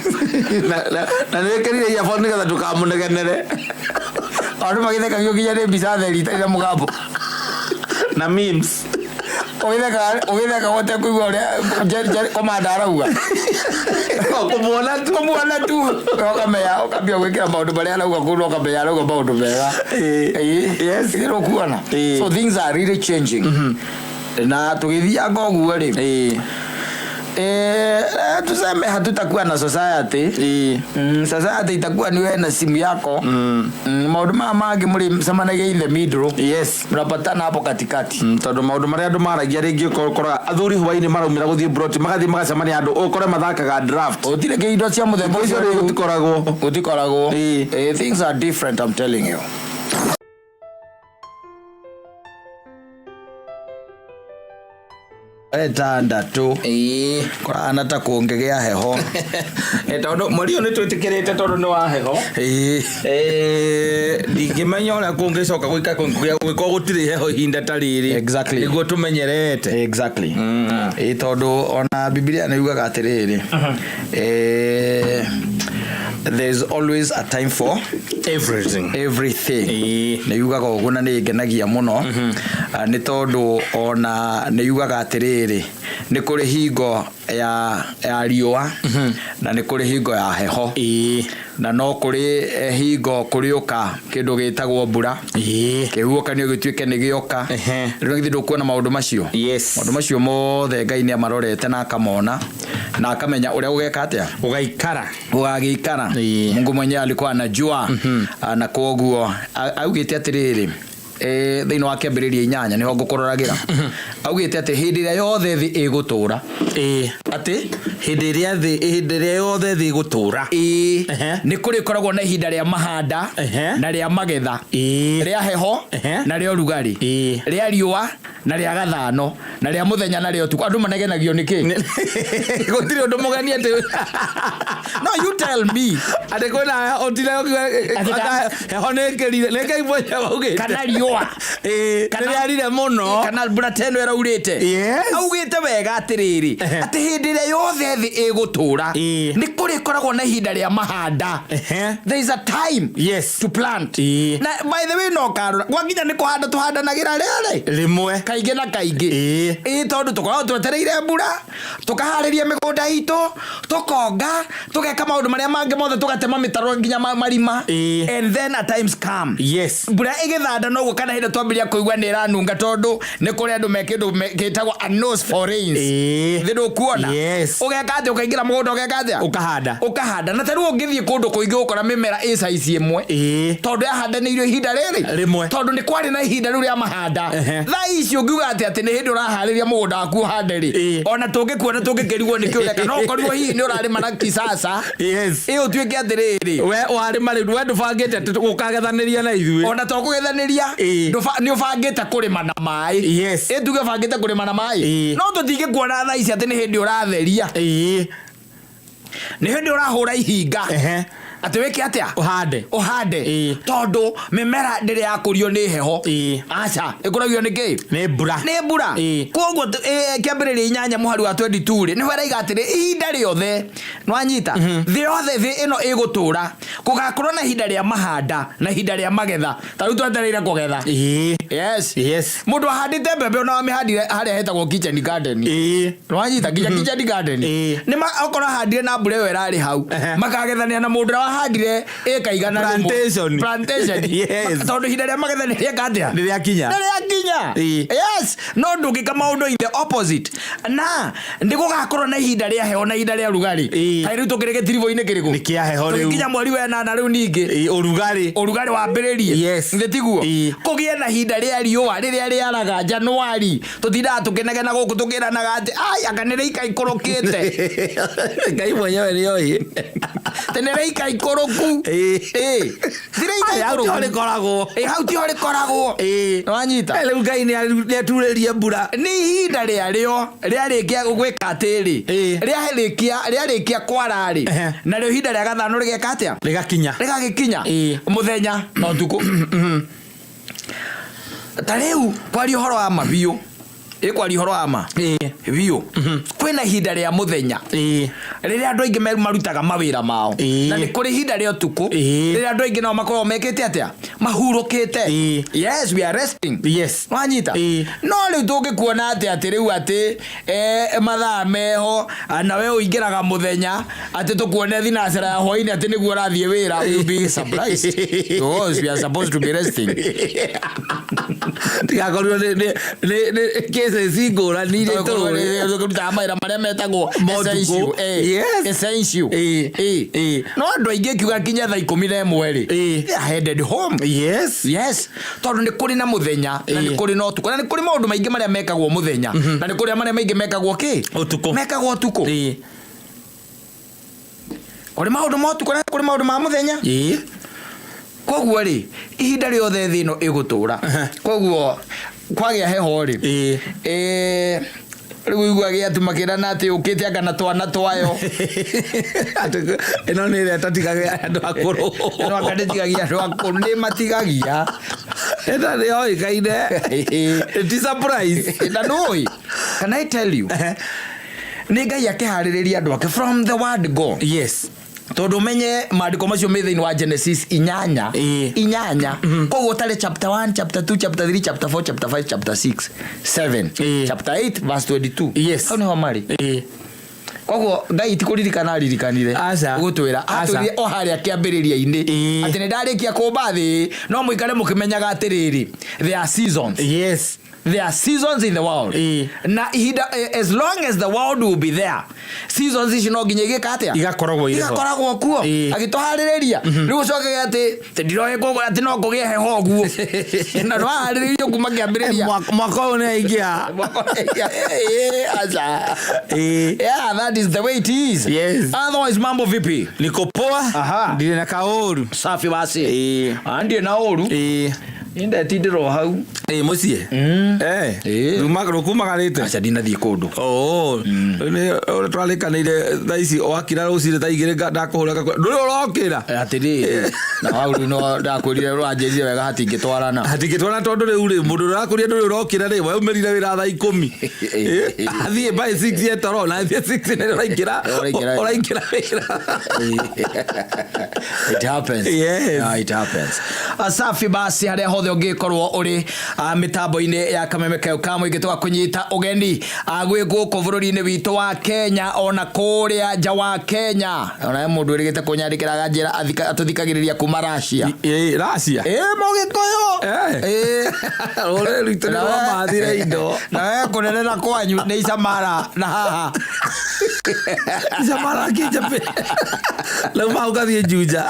na nĩwĩkĩrire earphone nĩgetha ndũkamũnegenere andũ magĩthekagio nginya nĩ mbica theri itarĩ na mũgambo na memes ugitheka wote kuigua uria komanda arauga kumuona tu ukamenya ukambia gwikira maundu maria arauga kundu ukamenya arauga maundu mega kuona so things are really changing na tugithianga uguo ri tuseme hatutakuwa na society society itakuwa ni wewe na simu yako maundu mangi muri semanagia in the middle mnapatana hapo katikati tondu maundu maria andu maragia ringi ukora athuri hwaini maraumira guthie broti magathie magacemania andu ukore mathakaga draft utire kiindo cia muthemba ucio utikoragwo things are different, I'm telling you. Etandatu korana ta kuongegea heho tondu muri ni twitikirite tondu ni wa heho ndingimenya uria kungicoka gwika gutiri heho ihinda ta riri niguo tumenyerete tondu ona Biblia ni yugaga atiriri there's always a time for everything ni yugaga uguo na ni ngenagia muno ni tondu ona ni yugaga atiriri ni kuri hingo ya riua na ni kuri hingo ya heho na no kuri hingo kuriuka kindu gitagwo mbura kihuokanio gituike ni gioka riu ngithi ndukuona maundu macio mothe Ngai ni amarorete na akamona na akamenya uria ugeka atia ugagikara Mungu mwenyewe alikuwa anajua na koguo augite atiriri thiini wa kiambiriria 8 niho ngukuroragira augite ati hindi ria yothe thi igutura ati hindi ria yothe thi igutura ni kuri koragwo na ihinda ria mahanda na ria magetha ria heho na ria urugari ria riua na ria gathano na ria muthenya na ria utuku andu manegenagio niki gutiri undu mugani ati no you tell me ati kwina otira heho nekeri mwenye uge kana riua kana rire muno kana mbura teno era uraurite augite wega atiriri ati hindi ria yothe thi igutura ni kuri koragwo na ihinda ria mahanda. There is a time to plant. Na by the way no karura gwakinya ni kuhanda tuhandanagira rimwe kaingi na kaingi tondu tukoragwo twetereire mbura tukahariria migunda itu tukonga tugeka maundu maria mangi mothe tugatema mitaro nginya marima and then at times come mbura igithanda no gukana hinda twambiria kuigua ni ranunga tondu ni kuri andu mekindu gitagwo a nose for rains thindo kuona ugeka ati ukaingira mugunda ugeka ati ukahanda na taru ungithie kundu kuingi ukora mimera size imwe tondu yahandanirio ihinda riri tondu ni kwari na ihinda riu ria mahanda tha icio ngiuga ati ni hindi urahariria mugunda waku uhande ri ona tungikuona tungikirigwo ni kiureka no ukorirwo hihi ni urarima na kisasa iyo tuike atiriri we warima ri we ndubangite ati ukagethaniria na ithuĩ ona to kugethaniria ni ubangite kurima na mai tuge bangite kurima na mai no tutingikuona tha ici ati ni hindi uratheria ni hindi urahura ihinga ati weke atia uhande tondu mimera ndiri yakurio ni heho acha ikuragio ni ki ni mbura koguo kiambiriria inyanya muhari wa 22 ri ni wera igatire ihinda riothe nwanyita thi yothe thi ino igutura kugakorwo na ihinda ria mahanda na ihinda ria magetha taru twetereire kugetha yes mundu ahandite mbembe ona wamihandire haria hetagwo kitchen garden nwanyita kitchen garden ni makora handire na mbura yo irari hau makagethania na mundu handire ekaigana plantation tondu hinda ria magetha ni riakia no ndungika maundu in the opposite na ndigugakorwo na ihinda ria heho na ihinda ria rugari tairu tukirege tirivo-ini kiriku ni kia heho riu kinya mweri wa 8 riu ningi urugari wambiririe ndetiguo kugie na ihinda ria riua riria riaraga Januari tuthindaga tukinegena guku tukiranaga ati ai akanire ikaikorokite ngai mwenyewe nioi tenere ikaikorokku hau ti hori koragwo nwanyita riu ngai ni aturirie mbura ni ihinda rio riarikia gwika atiri riarikia kwarari na rio ihinda ria gathano rigeka atia rigagikinya muthenya na utuku tariu kwari horo wa mabiu kwari horo ama biu kwina ihinda ria muthenya riria andu aingi marutaga mawira mao na ni kuri ihinda ria utuku riria andu aingi nao makorwo mekete atia mahurukite yes we are resting wanyita no riu tungikuona ati riu ati mathaa meho na we uingiraga muthenya ati tukuone thinacera ya hwaini ati niguo urathie wira you be surprised because we are supposed to be resting tigakorwo ni singora ni ile to kuruta maira maria metagwo essential no ndo aingi kiuga kinya thaa 11 ri headed home yes tondu ni kuri na muthenya na ni kuri no tuko na ni kuri maundu maingi maria mekagwo muthenya na ni kuri maria maingi mekagwo ki mekagwo utuku kuri maundu ma utuku na kuri maundu ma muthenya koguo ri ihinda riothe thi ino igutura koguo kwagia heho ri riu igua gia tumakirana ati ukite anga na twana twayo ino ni reta tigagia andu akuru ino akadetigagia andu akuru ni matigagia eta ni oi kaide it is surprise na noi can I tell you ni ngai akihariria andu ake from the word go tondu menye maandiko macio me thiini wa Genesis inyanya koguo tare chapter 1 chapter 2 chapter 3 chapter 4 chapter 5 chapter 6 7 chapter 8 verse 22 hau niho mari koguo ngai tikuririkana aririkanire gutwira atwire o haria kiambiriria-ini ati ni ndarikia kumba thi no muikare mukimenyaga atiriri there are seasons there are seasons in the world na as long as the world will be there seasons ici no nginya igikatia igakoragwo kuo agitohaririria riu ucoke ati ndiroe gogo ati no kugie heho guo na no hariririo kuma kiambiriria mwaka uyu ni aingia aza that is the way it is otherwise mambo vipi niko poa ndile na kaoru safi basi ndie na oru inda tidiro hau mucie rumagarite acha ndinathie kundu ni twarikanire thaici wakira rucire ta igire ndakuhura nduri urokira atiri na wau no ndakwirire rwanjirire wega hatingitwarana tondu riu ri mundu urakuria nduri urokira ri we umerire wira thaa 10 athie by 6 yetoro na athie 6 ni uraikira wira. It happens. Yes. It happens. Asafi basi haria hothe ungikorwo uri mitambo-ini ya kameme kau ka muingi tugakunyita ugendi agwi guku bururi-ini witu wa Kenya ona kuria nja wa Kenya ona mundu urigite kunyandikira ganjira atuthikagiriria kuma Russia mugikoyo ore ritu ni wa mathire indo na kunenera kwanyu ni Isamara na haha Isamara kijape la maugathie Juja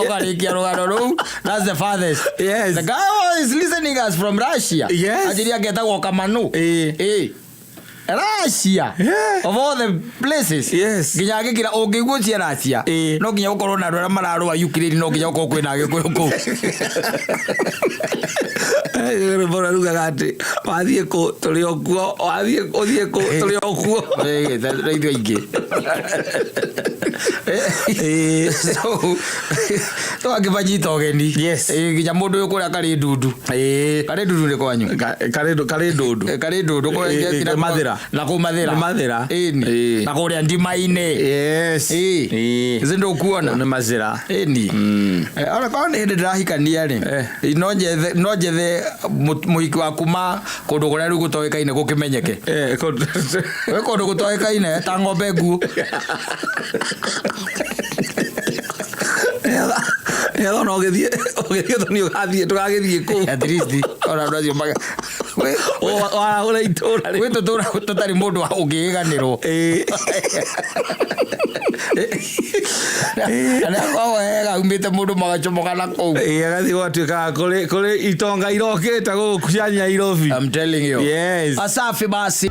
ukarikia rugano ruu. That's the farthest. Yes. The guy who is listening us from Russia. Yes. Ajiri agetagwo Kamanu. Russia. Of all the places. Yes. Nginya agikira ungiguo cia Russia. No nginya ukorwo na andũ mararũa Ukraine no nginya ukorwo kwina agikuyu kuu. Bora rugaga ati wathie ku turi okuo wathie ku turi okuo reithio ingi. So agibanyita ogeni. Yes. Nginya mundu uyu kuria kari ndundu. Kari ndundu ni kwanyu. Kari ndundu. Kari ndundu kuria Mathira. Na ku Mathira. Mathira. Na kuria Ndima-ini. Yes. Zindo ukuona. Ni Mathira. Ona kwa ndi ndirahikania ri. No njethe muhiki wa kuma kundu kuria riu gutoekaine gukimenyeke. We kundu gutoekaine ta ng'ombe nguo. Ela no gethie toni ugathie tugagethie ku at least ora ndio maga we ora itora we tutura tutari mundu wa ungiganirwo ana kwa wega umite mundu magachomoka na kou agathi gwatuika kuri itonga irokita gukucia Nairobi. I'm telling you. Yes. Asafi basi.